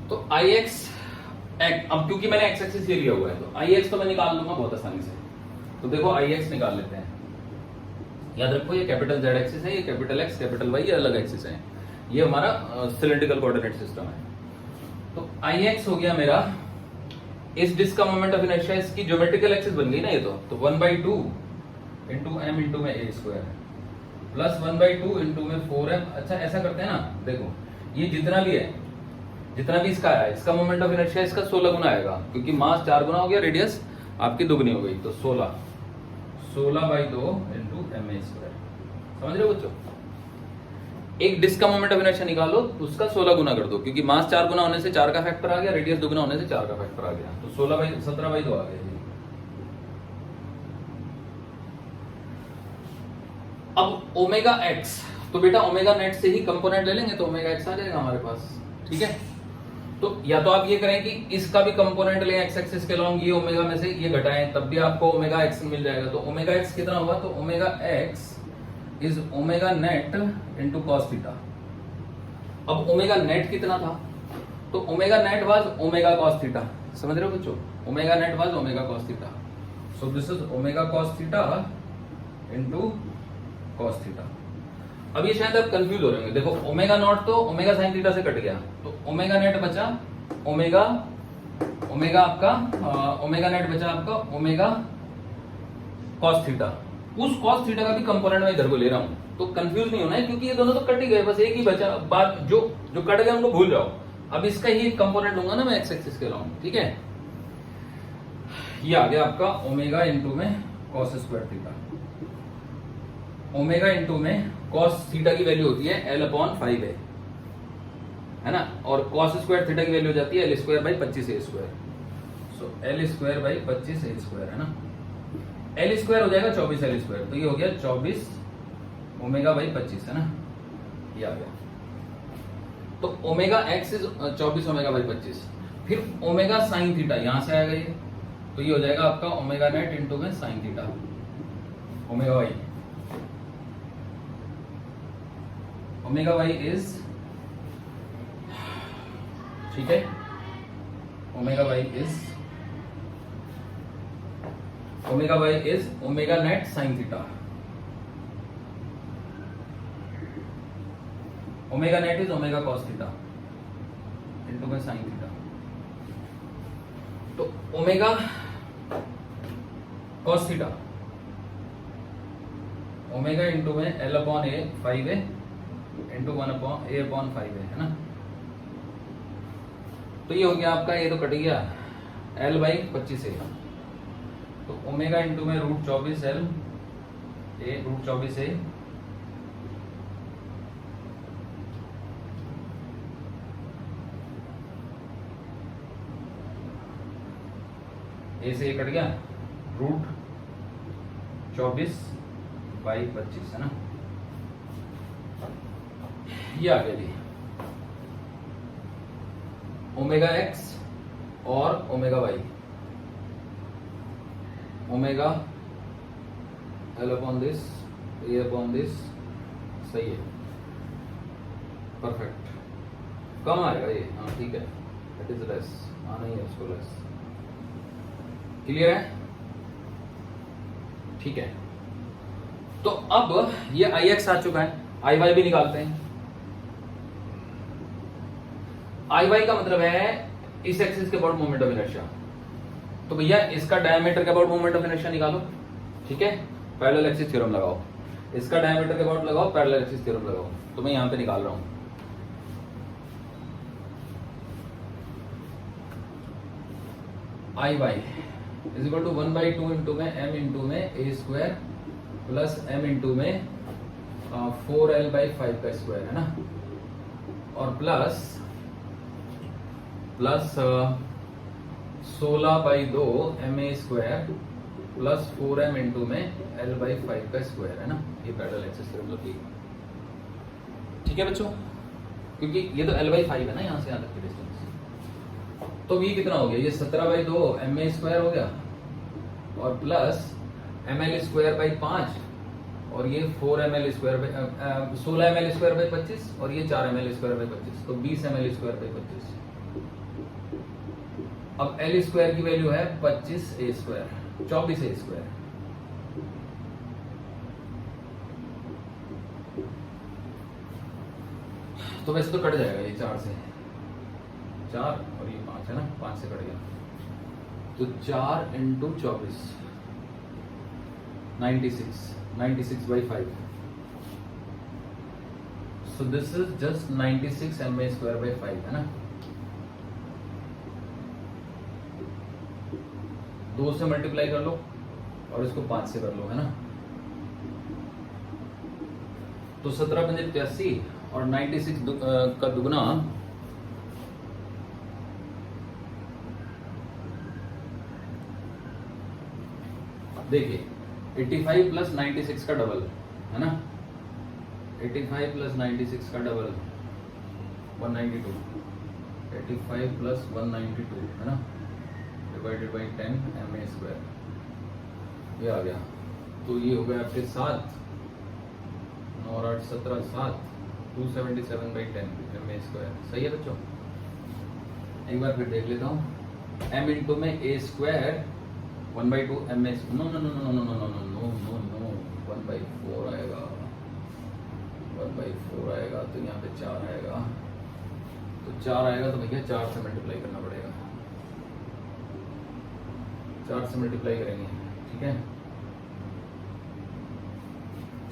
तो आई एक्स, अब क्योंकि मैंने एक्स एक्सिस ये लिया हुआ है तो आई एक्स तो मैं निकाल लूंगा बहुत आसानी से। तो देखो आई एक्स निकाल लेते हैं। याद रखो ये कैपिटल जेड एक्सिस है, ये कैपिटल एक्स कैपिटल वाई ये अलग एक्सिस है, ये हमारा सिलेंड्रिकल कोऑर्डिनेट सिस्टम है। तो आई एक्स हो गया मेरा, इस डिस्क का मोमेंट ऑफ इनर्शिया इसकी ज्योमेट्रिकल एक्सिस बन गई ना ये, तो 1/2 इंटू एम इंटू में ए स्क्वायर प्लस 1/2 इंटू में 4m। अच्छा ऐसा करते हैं ना, देखो ये जितना भी इसका आया, इसका मोमेंट ऑफ इनर्शिया इसका 16 गुना आएगा, क्योंकि मास 4 गुना हो गया, रेडियस आपकी दुगनी हो गई, तो 16/2 इंटू एम ए स्क्वायर। समझ रहे हो बच्चों, एक डिस्क का मोमेंट ऑफ इनर्शिया निकालो, उसका 16 गुना कर दो, क्योंकि मास 4 गुना होने से 4 का फैक्टर आ गया, रेडियस दुगना होने से 4 का फैक्टर आ गया, तो 17/2 आ गया। अब ओमेगा एक्स, तो बेटा ओमेगा नेट से ही कंपोनेंट ले लेंगे तो ओमेगा एक्स आ जाएगा हमारे पास, ठीक है। तो या तो आप ये करें कि इसका भी कंपोनेंट लें एक्स एक्सिस के लॉन्ग, ये ओमेगा में से ये घटाएं, तब भी आपको ओमेगा एक्स मिल जाएगा। तो ओमेगा एक्स कितना हुआ, तो omega x is omega net into cos theta. अब ओमेगा नेट कितना था, तो omega net was omega cos theta. समझ रहे हो बच्चों, omega net was omega cos theta, so this is omega cos theta into cos theta. अब ये शायद आप कंफ्यूज हो रहे होंगे, देखो ओमेगा नॉट तो ओमेगा साइन थीटा से कट गया, तो ओमेगा नेट बचा ओमेगा आपका ओमेगा नेट बचा आपका ओमेगा कॉस थीटा। उस कॉस थीटा का भी कंपोनेंट मैं इधर को ले रहा हूं, तो कंफ्यूज नहीं होना है, क्योंकि ये दोनों तो कट ही गए, बस एक ही बचा। बात जो कट गए उनको भूल जाओ। अब इसका ही एक कंपोनेंट लूंगा ना मैं एक्स एक्सिस के लॉन्ग, ठीक है। ये आ गया आपका ओमेगा इंटू में cos square theta. Omega into में कॉस थीटा की वैल्यू होती है L/5 है ना, और कॉस स्क्वायर थीटा की वैल्यू हो जाती है L²/25 a square. So L²/25 a square है ना, L स्क्वायर हो जाएगा 24 L स्क्वायर, तो ये हो गया 24 ओमेगा/25 है ना, ये आ गया। तो ओमेगा एक्स इज 24 ओमेगा/25, फिर ओमेगा साइन थीटा यहां से आएगा ये, तो ये हो जाएगा आपका ओमेगा नेट इंटू में sine theta omega y. Omega y is, ठीक है, omega y is omega y is omega net sine theta. Omega net is omega cos theta into में साइन थीटा। तो omega cos theta omega into में L upon A 5a into 1 upon A upon 5a है ना। तो ये हो गया आपका, ये तो कट गया एल बाई 25a। तो ओमेगा इंटू में रूट 24 एल ए रूट 24 ए ए से ये कट गया रूट 24 बाई 25 है ना। ये आ गया जी ओमेगा एक्स और omega y. Omega L upon this A upon this, सही है, परफेक्ट। कम आएगा ये, हाँ ठीक है, इट इज लेस, आना ही है उसको लेस। क्लियर है, ठीक है। तो अब ये आई एक्स आ चुका है, आई वाई भी निकालते हैं। आई वाई का मतलब है इस एक्सिस के अबाउट मोमेंट ऑफ इनर्शिया। तो भैया इसका डायमीटर के अबाउट मोमेंट ऑफ इनर्शिया निकालो, ठीक है। पैरेलल एक्सिस थ्योरम लगाओ, इसका डायमीटर के अबाउट लगाओ, पैरेलल एक्सिस थ्योरम लगाओ। तो मैं यहां पे निकाल रहा हूं I y is equal to 1/2 into में एम इंटू में a square plus M into में 4l/5 का स्क्वायर है ना, और plus 16/2 ma square plus 4m into में l/5 का स्क्वायर है ना। ये पैरेलल एक्सिस थ्योरम होती है, ठीक है बच्चों, क्योंकि ये तो l/5 है ना यहां से यहां तक की डिस्टेंस। तो ये कितना हो गया, ये 17/2 ma स्क्वायर हो गया और प्लस ml स्क्वायर बाई 5 और ये 4ml square 16 ml square by 25 और ये 4 ml स्क्वायर बाई 25, तो 20 ml स्क्वायर बाई 25। अब एल स्क्वायर की वैल्यू है 25a स्क्वायर, 24a स्क्वायर। तो वैसे तो कट जाएगा ये 4 से, 4 और ये 5 है ना, 5 से कट गया। तो 4 into 24 96/5। So this is just 96 ma square by 5 है ना। 2 से मल्टीप्लाई कर लो और इसको 5 से कर लो, है ना। तो 17×85 और 96 का दुगना देखिए 85 प्लस 96 का डबल है ना, 85 प्लस 96 का डबल 192, 85 प्लस 192 है ना, डिवाइडेड बाई 10 ma स्क्वायर। ये आ गया, तो ये हो गया आपके 7 9 और 8 17 7 277/10 ma स्क्वायर। सही है बच्चों, एक बार फिर देख लेता हूँ। m इंटू में a square 1/2 ma, no no no no no no no no no no 1/4 आएगा, 1/4 आएगा, तो यहाँ पे 4 आएगा, तो 4 आएगा तो भैया 4 से मल्टीप्लाई करना पड़ेगा, 4 से मल्टीप्लाई करेंगे, ठीक है।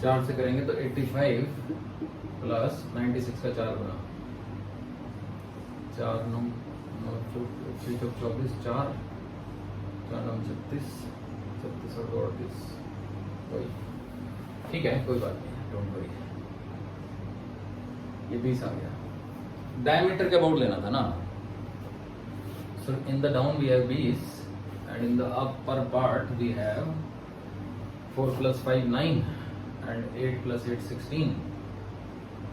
4 से करेंगे तो 85 प्लस 96 का 4 गुना 4 9 24 4 4 9 36 36 और 2 38, वही, ठीक है, कोई बात नहीं, डोंट वरी। ये 20 आ गया। डायमीटर के अबाउट लेना था ना। So in the down we have 20 and in the upper part we have 4 plus 5 9 and 8 plus 8 16,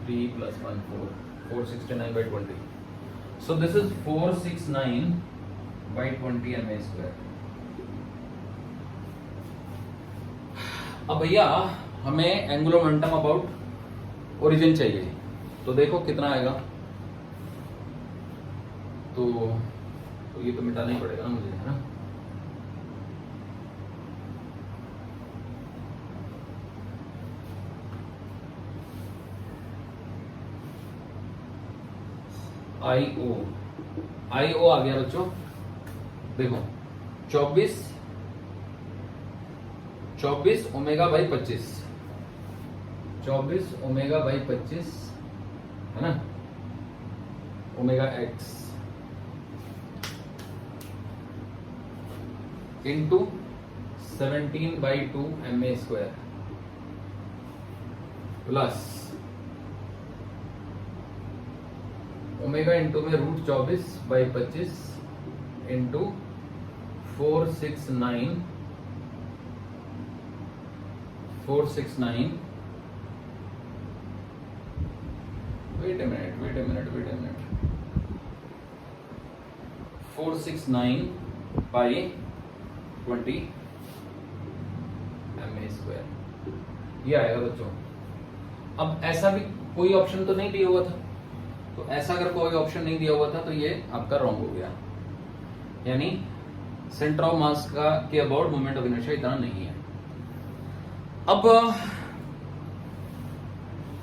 3 plus 1 4, 469/20. So this is 469/20 ma square. अब भैया हमें एंगुलर मोमेंटम अबाउट ओरिजिन चाहिए, तो देखो कितना आएगा। तो ये तो मिटाना ही पड़ेगा ना मुझे, है ना। आई ओ आ गया बच्चों, देखो 24 ओमेगा बाई 25, 24 ओमेगा बाई 25 है ना, omega x into 17/2 MA square plus omega into में √24/25 into 469 wait a minute 469/20 MA square, ये आएगा बच्चों। अब ऐसा भी कोई ऑप्शन तो नहीं दिया हुआ था, तो ऐसा अगर कोई ऑप्शन नहीं दिया हुआ था तो ये आपका रॉन्ग हो गया, यानी सेंटर ऑफ मास का के अबाउट मोमेंट ऑफ इनर्शिया इतना नहीं है।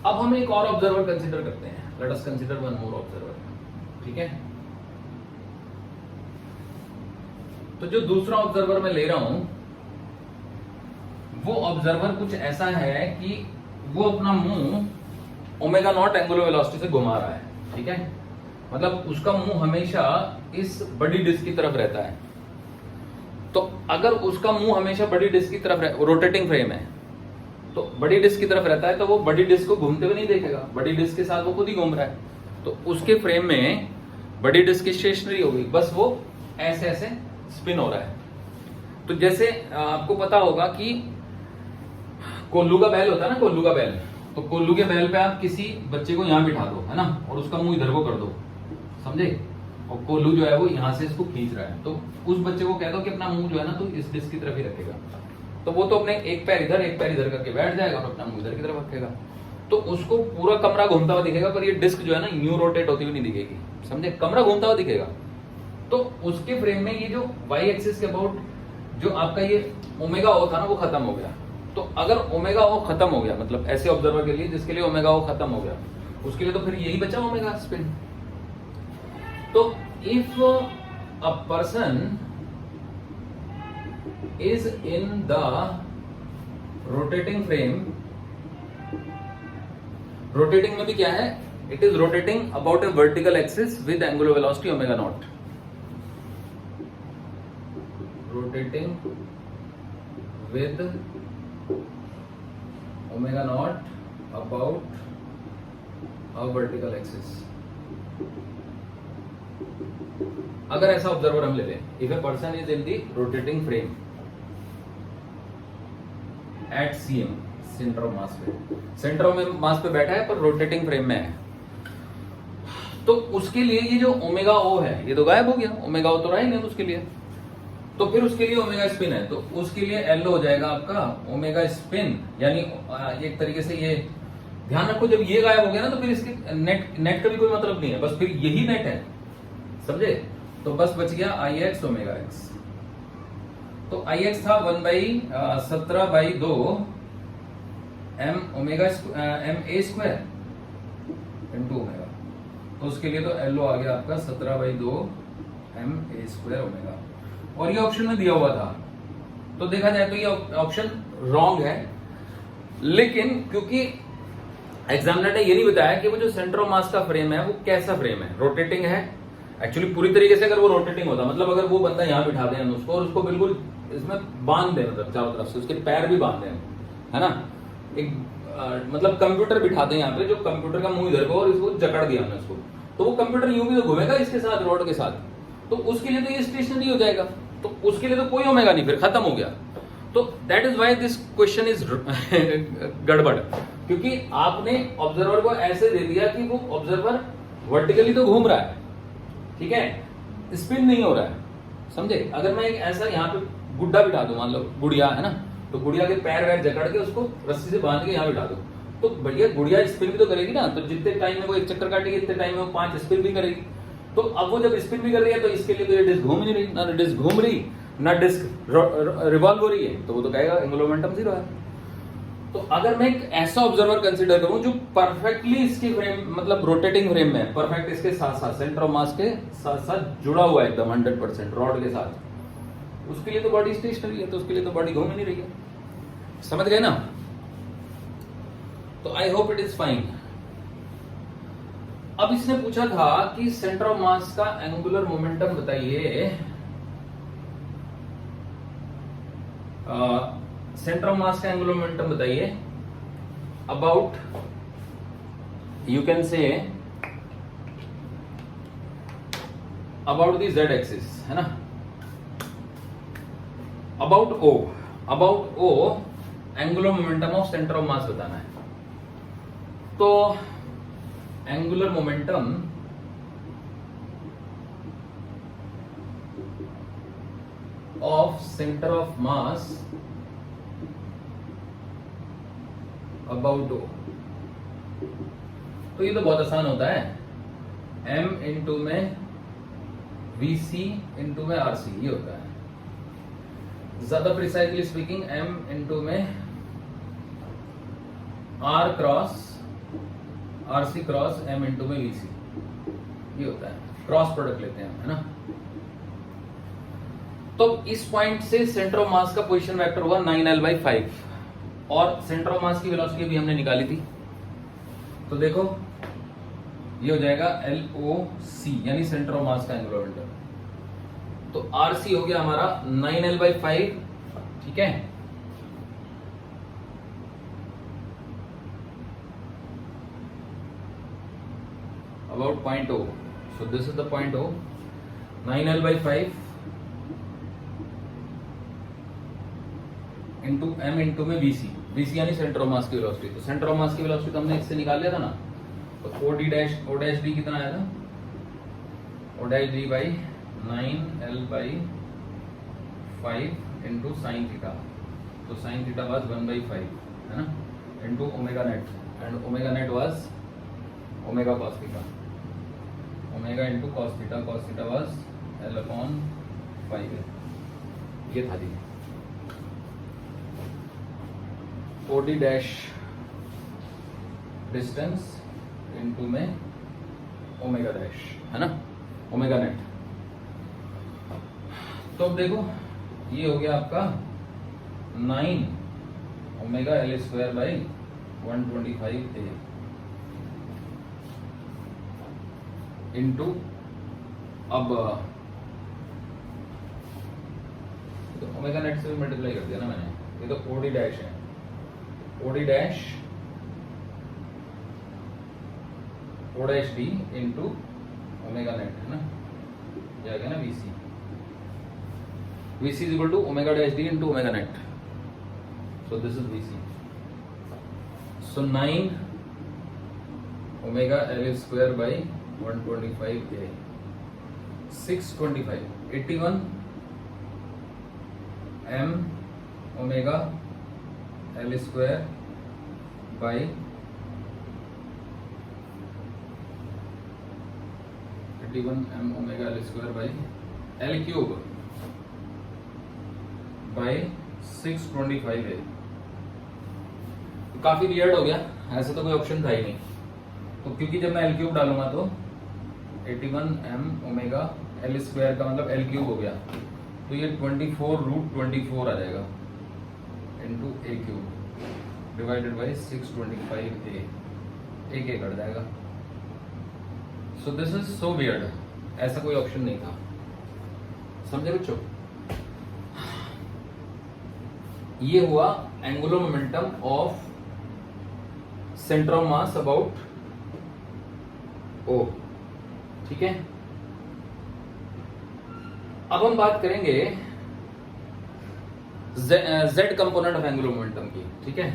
अब हम एक और ऑब्जर्वर कंसीडर करते हैं, let us consider one more observer, ठीक है। तो जो दूसरा ऑब्जर्वर मैं ले रहा हूं वो ऑब्जर्वर कुछ ऐसा है कि वो अपना मुंह ओमेगा नॉट एंगुलर वेलोसिटी से घुमा रहा है, ठीक है। मतलब उसका मुंह हमेशा इस बड़ी डिस्क की तरफ रहता है। तो अगर उसका मुंह हमेशा बड़ी डिस्क की तरफ, रोटेटिंग फ्रेम है तो बड़ी डिस्क की तरफ रहता है, तो वो बड़ी डिस्क को घूमते हुए नहीं देखेगा, बड़ी डिस्क के साथ वो खुद ही घूम रहा है। तो उसके फ्रेम में बड़ी डिस्क स्टेशनरी होगी, बस वो ऐसे ऐसे स्पिन हो रहा है। तो जैसे आपको पता होगा कि कोल्लू का बैल होता है ना, कोल्लू का बैल, तो कोल्लू के बैल पे आप किसी बच्चे को यहाँ बिठा दो, है ना, और उसका मुंह इधर को कर दो, समझे, और कोल्लू जो है वो यहाँ से इसको खींच रहा है, तो उस बच्चे को कह दो कि अपना मुंह जो है ना तो इस डिस्क की तरफ ही रखेगा, तो वो तो अपने एक पैर इधर करके बैठ जाएगा और अपना मुंह इधर की तरफ रखेगा। तो उसको पूरा कमरा घूमता हुआ दिखेगा, पर ये डिस्क जो है ना न्यू रोटेट होती हुई नहीं दिखेगी, समझे, कमरा घूमता हुआ दिखेगा। तो उसके फ्रेम में ये जो वाई एक्सिस के अबाउट जो आपका ये ओमेगा ओ था ना वो खत्म हो गया। तो अगर ओमेगा ओ खत्म हो गया, मतलब ऐसे ऑब्जर्वर के लिए जिसके लिए ओमेगा ओ खत्म हो गया, उसके लिए तो फिर यही बचा ओमेगा स्पिन। तो if a person is in the rotating frame, rotating में भी क्या है, it is rotating about a vertical axis with angular velocity omega naught, rotating with omega naught about a vertical axis। अगर ऐसा observer हम ले लें, if a person is in the rotating frame at CM, centre of mass पे, centre of mass पे बैठा है पर रोटेटिंग फ्रेम में है, तो उसके लिए ये जो ओमेगा ओ है ये तो गायब हो गया, ओमेगा ओ तो रहा ही नहीं उसके लिए। तो फिर उसके लिए ओमेगा स्पिन है, तो उसके लिए एल हो जाएगा आपका ओमेगा स्पिन, यानी एक तरीके से ये ध्यान रखो, जब ये गायब हो गया ना तो फिर इसके नेट का भी कोई मतलब नहीं है, बस फिर यही नेट है, समझे। तो बस बच गया आई एक्स ओमेगा एक्स। तो आई एक्स था 1/17/2 M omega M A square into omega, तो उसके लिए तो एल आ गया आपका 17/2 एम ए स्क्वायर ओमेगा, और ये ऑप्शन में दिया हुआ था। तो देखा जाए तो ये ऑप्शन रॉन्ग है, लेकिन क्योंकि एग्जामिनर ने ये नहीं बताया कि वो जो सेंटर ऑफ मास का फ्रेम है वो कैसा फ्रेम है, रोटेटिंग है। एक्चुअली पूरी तरीके से अगर वो रोटेटिंग होता, मतलब अगर वो बंदा यहाँ बिठा दें उसको और उसको बिल्कुल इसमें बांध दें, मतलब चारों तरफ से उसके पैर भी बांध दें, है ना, एक मतलब कंप्यूटर बिठा दें यहाँ पे, जो कंप्यूटर का मुंह इधर को और इसको जकड़ दिया हमने उसको, तो वो कंप्यूटर यूं भी तो घूमेगा इसके साथ, रोड के साथ, तो उसके लिए तो ये स्टेशनरी हो जाएगा, तो उसके लिए तो कोई ओमेगा नहीं, फिर खत्म हो गया। तो that is why this question is गड़बड़, क्योंकि आपने ऑब्जर्वर को ऐसे दे दिया कि वो ऑब्जर्वर वर्टिकली तो घूम रहा है, ठीक है, स्पिन नहीं हो रहा है, समझे। अगर मैं एक ऐसा यहाँ पे गुड्डा बिठा दूं, मान लो गुड़िया है ना, तो गुड़िया के पैर वैर जकड़ के उसको रस्सी से बांध के यहाँ बिठा दो, तो बढ़िया गुड़िया स्पिन भी तो करेगी ना, तो जितने टाइम में वो एक चक्कर काटेगी इतने टाइम में वो 5 स्पिन भी करेगी। तो अब वो जब स्पिन भी कर रही है तो इसके लिए तो ये डिस्क घूम नहीं रही, ना डिस्क घूम रही ना डिस्क रिवॉल्व हो रही है, तो वो तो कहेगा एंगुलर मोमेंटम 0 है। तो अगर मैं एक ऐसा ऑब्जर्वर कंसीडर करूं जो परफेक्टली इसके फ्रेम मतलब रोटेटिंग फ्रेम में परफेक्ट इसके साथ साथ सेंटर ऑफ मास के साथ साथ जुड़ा हुआ है एकदम 100% रॉड के साथ, उसके लिए तो बॉडी स्टेशनरी है, तो उसके लिए तो बॉडी घूम ही नहीं रही है। समझ गए ना? तो I hope it is fine. अब इसने पूछा था कि सेंटर ऑफ मास का एंगुलर मोमेंटम बताइए। सेंटर ऑफ मास का एंगुलर मोमेंटम बताइए about, you can say about the z axis, है ना, about O angular momentum of centre of mass बताना है। तो angular momentum of centre of mass about O, तो ये तो बहुत आसान होता है, m इंटू में vc इंटू में rc, ये होता है। ज्यादा प्रिसाइजली स्पीकिंग m इंटू में r cross rc cross m into में vc, ये होता है। क्रॉस प्रोडक्ट लेते हैं, है ना। तो इस पॉइंट से सेंटर ऑफ मास का पोजीशन वेक्टर हुआ 9l/5 और सेंटर ऑफ मास की वेलोसिटी भी हमने निकाली थी। तो देखो ये हो जाएगा LOC यानी सेंटर ऑफ मास का एंगुलर मोमेंटम। तो RC हो गया हमारा 9l/5, ठीक है। About point O, so this is the point O, 9l/5 into m into में VC यानी सेंटर ऑफ मास की वेलोसिटी। तो सेंटर ऑफ मास की वेलोसिटी तो हमने इससे निकाल लिया था ना, तो O' कितना आया था, O' by 9l/5 into sine theta, तो साइन थीटा वाज 1/5, है ना, into omega net, and omega net was omega cos theta, omega into cos theta was L/5, ये था जी। OD डैश डिस्टेंस इंटू में ओमेगा डैश, है ना, omega net. तो अब देखो ये हो गया आपका 9 ओमेगा L²/125A इंटू, अब तो ओमेगा नेट से भी मल्टीप्लाई कर दिया ना मैंने, ये तो OD डैश है, OD dash O'D into omega net, है ना, जाएगा ना VC is equal to omega dash D into omega net, so this is VC। So 9 omega L²/125A 625 81 m omega L²/81 m omega L²/L3/625A। काफी weird हो गया, ऐसे तो कोई ऑप्शन था ही नहीं, तो क्योंकि जब मैं L³ डालूंगा तो 81 m ओमेगा L² का मतलब L³ हो गया, तो ये 24√24 आ जाएगा into A³ divided by 625A, एक कट जाएगा। सो दिस इज सो वियर्ड, ऐसा कोई ऑप्शन नहीं था, समझे बच्चों। ये हुआ angular momentum of centre of mass about O, ठीक है। अब हम बात करेंगे Z component of angular momentum की, ठीक है।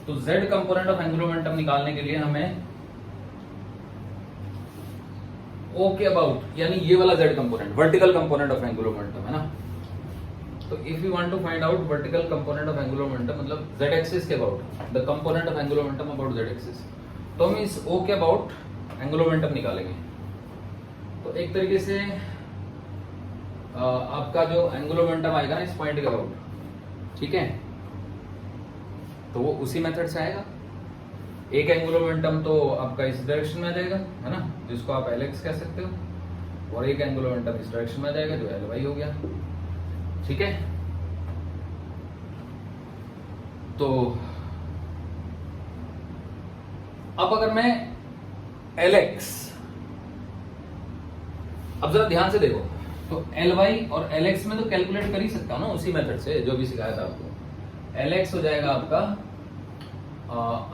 तो Z component of angular momentum निकालने के लिए हमें O के अबाउट यानी ये वाला Z component, vertical component of angular momentum, है ना। तो if you want to find out vertical component of angular momentum मतलब Z एक्सिस के about, the component of angular momentum about Z axis, तो हम इस O के अबाउट एंगुलर मोमेंटम निकालेंगे। तो एक तरीके से आपका जो एंगुलर मोमेंटम आएगा ना इस पॉइंट के अबाउट, ठीक है, तो वो उसी मेथड से आएगा। एक एंगुलर मोमेंटम तो आपका इस डायरेक्शन में आ जाएगा, है ना, जिसको आप एलएक्स कह सकते हो, और एक एंगुलर मोमेंटम इस डायरेक्शन में आ जाएगा जो एल वाई हो गया। ठीक है, तो अब अगर मैं एलएक्स, अब जरा ध्यान से देखो, तो एल वाई और एलएक्स में तो कैलकुलेट कर ही सकता हूं ना उसी मेथड से जो भी सिखाया था आपको। एलएक्स हो जाएगा आपका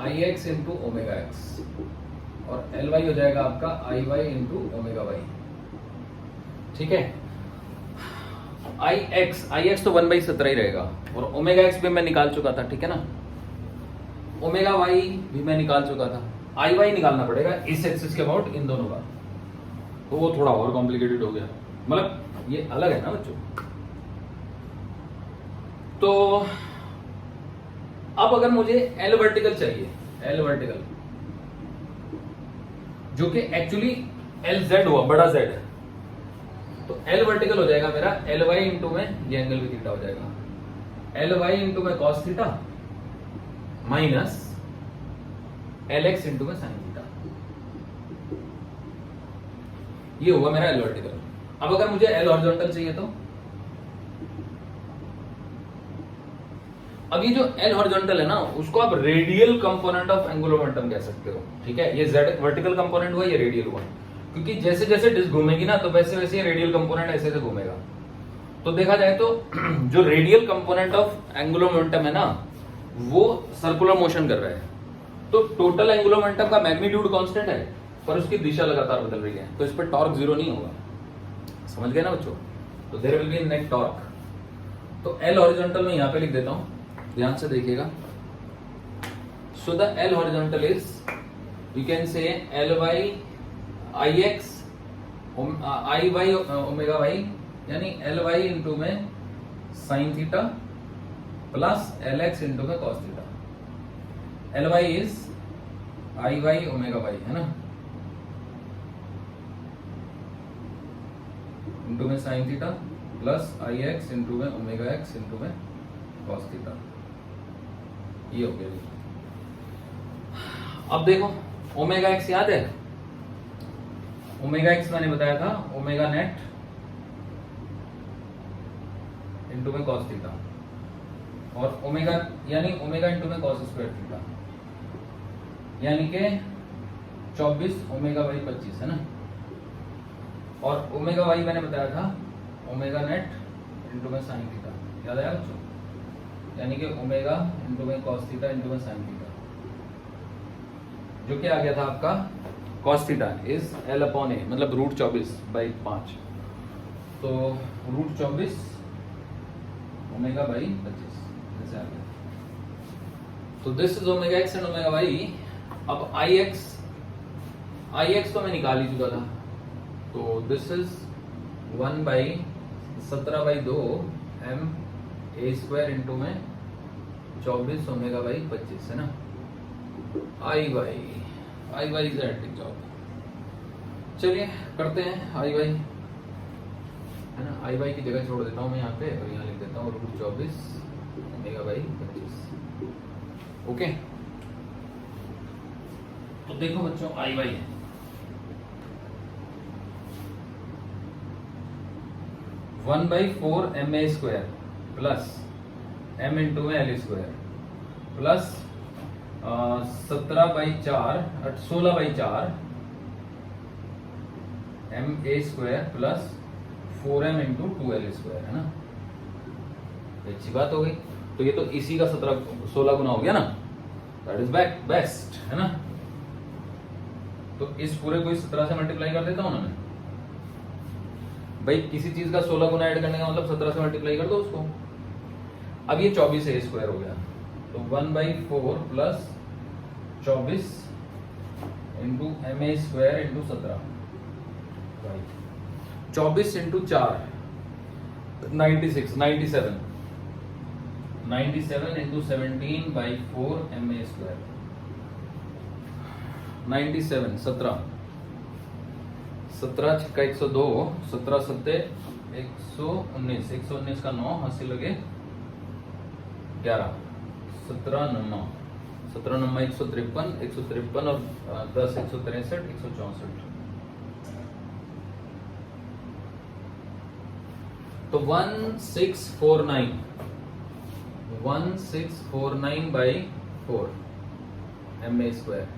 आई एक्स इंटू ओमेगा एक्स, और एल वाई हो जाएगा आपका आई वाई इंटू ओमेगा वाई। ठीक है, आई एक्स तो 1/17 ही रहेगा, और ओमेगा एक्स भी मैं निकाल चुका था, ठीक है ना, ओमेगा वाई भी मैं निकाल चुका था, आई वाई निकालना पड़ेगा इस एक्सिस के अबाउट इन दोनों का, तो वो थोड़ा और कॉम्प्लिकेटेड हो गया, मतलब ये अलग है ना बच्चों। तो अब अगर मुझे एल वर्टिकल चाहिए, एल वर्टिकल जो कि एक्चुअली एल जेड हुआ, बड़ा जेड है, तो एल वर्टिकल हो जाएगा मेरा एल वाई इंटू में ये एंगल भी थीटा हो जाएगा, एल वाई इंटू में cos theta minus L x into में साइन थीटा, ये हुआ मेरा एल वर्टिकल। अब अगर मुझे एल हॉरिजॉन्टल चाहिए तो अब ये जो एल हॉरिजॉन्टल है ना, उसको आप radial component of angular momentum कह सकते हो। ठीक है, ये जेड वर्टिकल कंपोनेंट हुआ, ये रेडियल हुआ, क्योंकि जैसे जैसे डिस्क घूमेगी ना तो वैसे वैसे ये रेडियल कंपोनेंट ऐसे ऐसे घूमेगा। तो देखा जाए तो जो radial component of angular momentum है ना, वो सर्कुलर मोशन कर रहा है, तो टोटल एंगुलर मोमेंटम का मैग्नीट्यूड कांस्टेंट है, पर उसकी दिशा लगातार बदल रही है, तो इस पर टॉर्क जीरो नहीं होगा। समझ गए ना बच्चों? तो there will be net torque. तो एल हॉरिजॉन्टल में यहां पे लिख देता हूं, ध्यान से देखिएगा। So the L horizontal is, you can say L y I x I y omega y, यानी एल वाई इंटू में sine theta plus L x into में cos theta. L y is I y omega y, है ना, into में sine theta plus I x into में omega x into में cos theta, ये हो गया। अब देखो ओमेगा एक्स याद है, ओमेगा एक्स मैंने बताया था ओमेगा नेट इंटू में कॉस थीटा, और ओमेगा यानी ओमेगा इंटू में कॉस स्क्वायर थीटा, यानी के 24 ओमेगा बाई 25, है ना, और ओमेगा वाई मैंने बताया था ओमेगा नेट इंटू में साइन थीटा, याद आया बच्चों, यानी कि ओमेगा इंटू में कॉस थीटा इंटू में साइन थीटा, जो कि आ गया था आपका cos theta is L upon a, मतलब रूट 24/5, तो रूट 24 ओमेगा बाई 25 ऐसे आ गया। तो this is omega x and omega y. अब आई एक्स तो मैं निकाल ही चुका था, तो this is 1/17/2 M A square into में 24 ओमेगा बाई 25, है ना, I y is additive job. चलिए करते हैं आई वाई, है ना, आई वाई की जगह छोड़ देता हूं मैं यहाँ पे, और यहाँ लिख देता हूँ रूट 24 ओमेगा बाई 25। ओके, तो देखो बच्चों आई वाई है 1/4 M A square plus M into में L square plus 16/4 M A square plus 4m into 2l square, है ना, अच्छी बात हो गई। तो ये तो इसी का 16 गुना हो गया ना, दैट इज बेस्ट, है ना। तो इस पूरे को 17 से मल्टीप्लाई कर देता हूं ना मैं, भाई किसी चीज का 16 गुना ऐड करने का मतलब 17 से मल्टीप्लाई कर दो उसको। अब ये 24 ए स्क्वायर हो गया, तो 1/4 plus 24 into M A square into 17, 24 into 4 97 into 17/4 M A square, 97 17 छक्का 102, 17 सत्ते 119 का 9, 80 लगे 11, 17 नम्मा 153, 153 और 10 163, 164। तो 1649 बाई 4 MA स्क्वायर।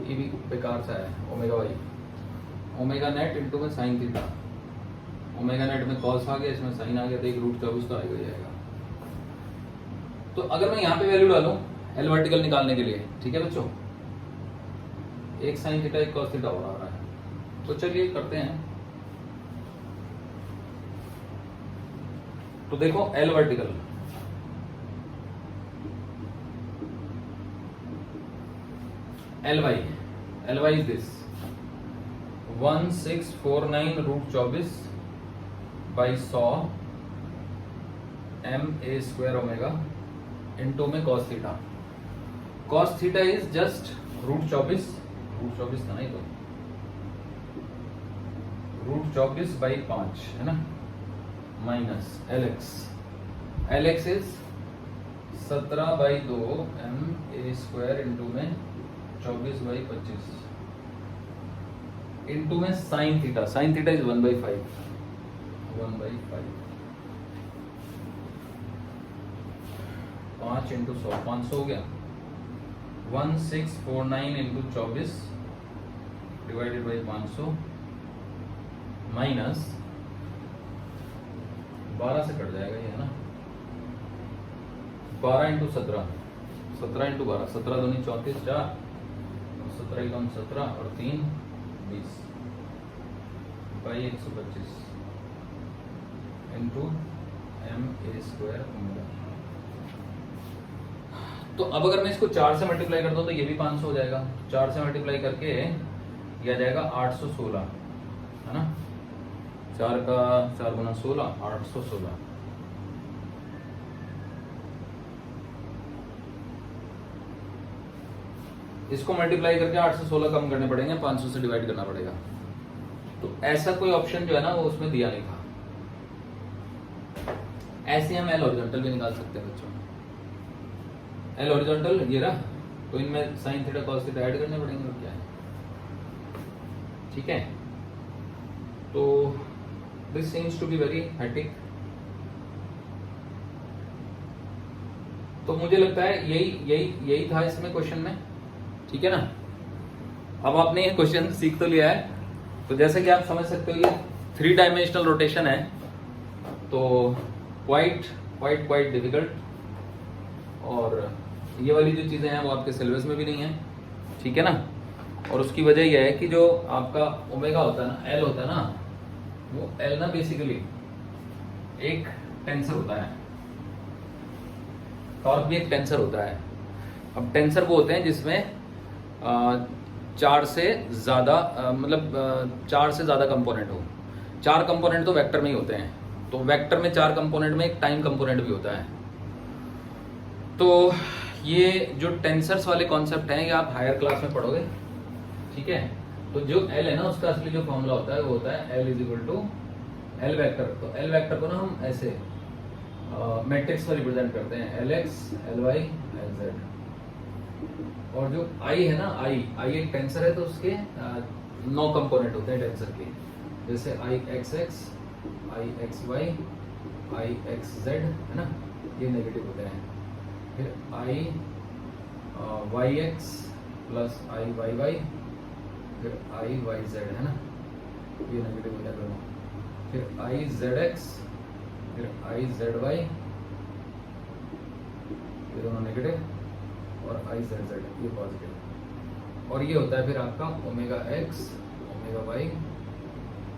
ये भी बेकार सा है। Omega y omega net into में साइन थीटा, ओमेगा नेट में कॉस आ गया, इसमें साइन आ गया, तो एक रूट 24 तो आएगा ही आएगा। तो अगर मैं यहाँ पे वैल्यू डालूं एल वर्टिकल निकालने के लिए, ठीक है बच्चों, एक साइन थीटा एक कॉस थीटा हो रहा है, तो चलिए करते हैं। तो देखो L vertical, L y is this 1649 root 24 by 100 MA square omega into में cos theta. Cos theta is just root 24 था नहीं, तो रूट 24 बाई 5 है ना, minus L x is 17 by 2 MA square into में 24 बाई 25 इंटू में sine theta is 1/5 5 into 100 500 हो गया। 1649 इंटू 24 डिवाइडेड बाई 500 माइनस 12 से कट जाएगा ये, है ना, 12 इंटू 17 इंटू 12 17 दूनी 34 4 17 1 17 और 3 20 by 125 into MA square omega. तो अब अगर मैं इसको 4 से मल्टीप्लाई करता हूं तो ये भी 500 हो जाएगा। 4 से मल्टीप्लाई करके ये आ जाएगा 816, है ना, 4 का 4 गुना 16 816। इसको मल्टीप्लाई करके 816 कम करने पड़ेंगे, 500 से डिवाइड करना पड़ेगा। तो ऐसा कोई ऑप्शन जो है ना वो उसमें दिया नहीं था। ऐसे हम एल हॉरिजॉन्टल भी निकाल सकते हैं बच्चों। एल हॉरिजॉन्टल ये रहा, तो इनमें sine theta cos theta add करने पड़ेंगे और क्या है, ठीक है। तो this seems to be very hectic. तो मुझे लगता है यही था इसमें क्वेश्चन में, ठीक है ना। अब आपने ये क्वेश्चन सीख तो लिया है, तो जैसे कि आप समझ सकते हो ये 3 डायमेंशनल रोटेशन है, तो क्वाइट डिफिकल्ट। और ये वाली जो चीजें हैं वो आपके सिलेबस में भी नहीं है, ठीक है ना। और उसकी वजह यह है कि जो आपका ओमेगा होता है ना, एल होता है ना, वो एल ना बेसिकली एक टेंसर होता है, टॉर्क भी एक टेंसर होता है। अब टेंसर वो होते हैं जिसमें 4 से ज्यादा कंपोनेंट हो। 4 कंपोनेंट तो वेक्टर में ही होते हैं, तो वेक्टर में 4 कंपोनेंट में एक टाइम कंपोनेंट भी होता है। तो ये जो टेंसर्स वाले कॉन्सेप्ट हैं ये आप हायर क्लास में पढ़ोगे, ठीक है। तो जो एल है ना उसका असली जो फॉर्मूला होता है वो होता है L is equal to L vector. तो एल वैक्टर को ना हम ऐसे मैट्रिक्स में रिप्रेजेंट करते हैं, L x L y L z. और जो आई है ना, आई एक टेंसर है, तो उसके 9 कंपोनेंट होते हैं टेंसर के, जैसे आई x x, I x Y, I x Z, है ना, ये नेगेटिव होते हैं। फिर आई y x plus I Y Y, फिर आई वाई जेड, है ना, ये नेगेटिव हो जाता है। फिर आई जेड एक्स, फिर आई जेड वाई, ये दोनों नेगेटिव, और आई जेड जेड ये पॉजिटिव। और ये होता है फिर आपका ओमेगा एक्स, ओमेगा वाई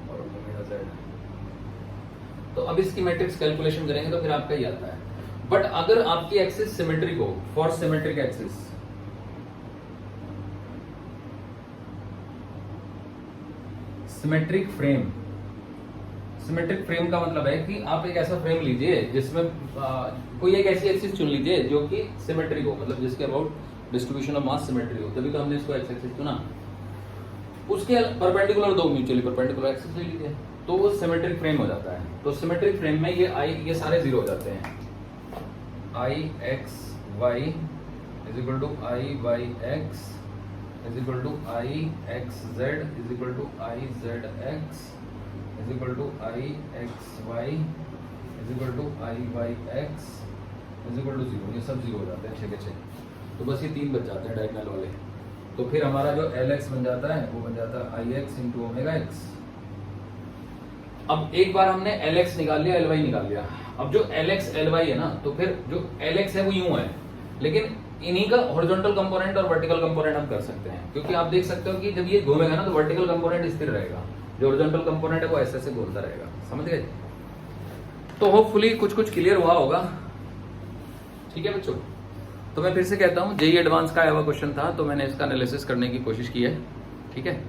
और ओमेगा जेड। तो अब इसकी मैट्रिक्स कैलकुलेशन करेंगे तो फिर आपका ये आता है। बट अगर आपकी एक्सिस सिमेट्रिक हो, for symmetric axis, symmetric frame का मतलब है कि आप एक ऐसा फ्रेम लीजिए जिसमें कोई एक ऐसी एक्सिस चुन लीजिए जो कि सिमेट्रिक हो, मतलब जिसके about distribution of mass symmetry हो, तभी तो हमने इसको एक्स एक्सिस चुना। उसके परपेंडिकुलर 2 म्यूचुअली परपेंडिकुलर एक्सिस ले लीजिए, तो वो सिमेट्रिक फ्रेम हो जाता है। तो सिमेट्रिक फ्रेम में ये सारे जीरो हो जाते हैं। I x y is equal to I y x is equal to I x z is equal to I z x is equal to I x y is equal to I y x is equal to zero. ये सब zero हो जाते हैं 6 के 6। तो बस ये 3 बच जाते हैं डायगोनल वाले। तो फिर हमारा जो एल एक्स बन जाता है वो बन जाता है आई एक्स इंटू ओमेगा एक्स। अब एक बार हमने एल एक्स निकाल लिया, एल वाई निकाल लिया। अब जो एल एक्स एल वाई है ना, तो फिर जो एल एक्स है वो यूं है, लेकिन इन्हीं का हॉरिजॉन्टल कंपोनेंट और वर्टिकल कंपोनेंट हम कर सकते हैं। क्योंकि आप देख सकते हो कि जब ये घूमेगा ना तो वर्टिकल कंपोनेंट स्थिर रहेगा, जो हॉरिजॉन्टल कंपोनेंट है वो ऐसे ऐसे घूमता रहेगा। समझ गए? तो होपफुली कुछ कुछ क्लियर हुआ होगा। ठीक है बच्चों, तो मैं फिर से कहता हूँ जेईई एडवांस का आया हुआ क्वेश्चन था, तो मैंने इसका एनालिसिस करने की कोशिश की है। ठीक है।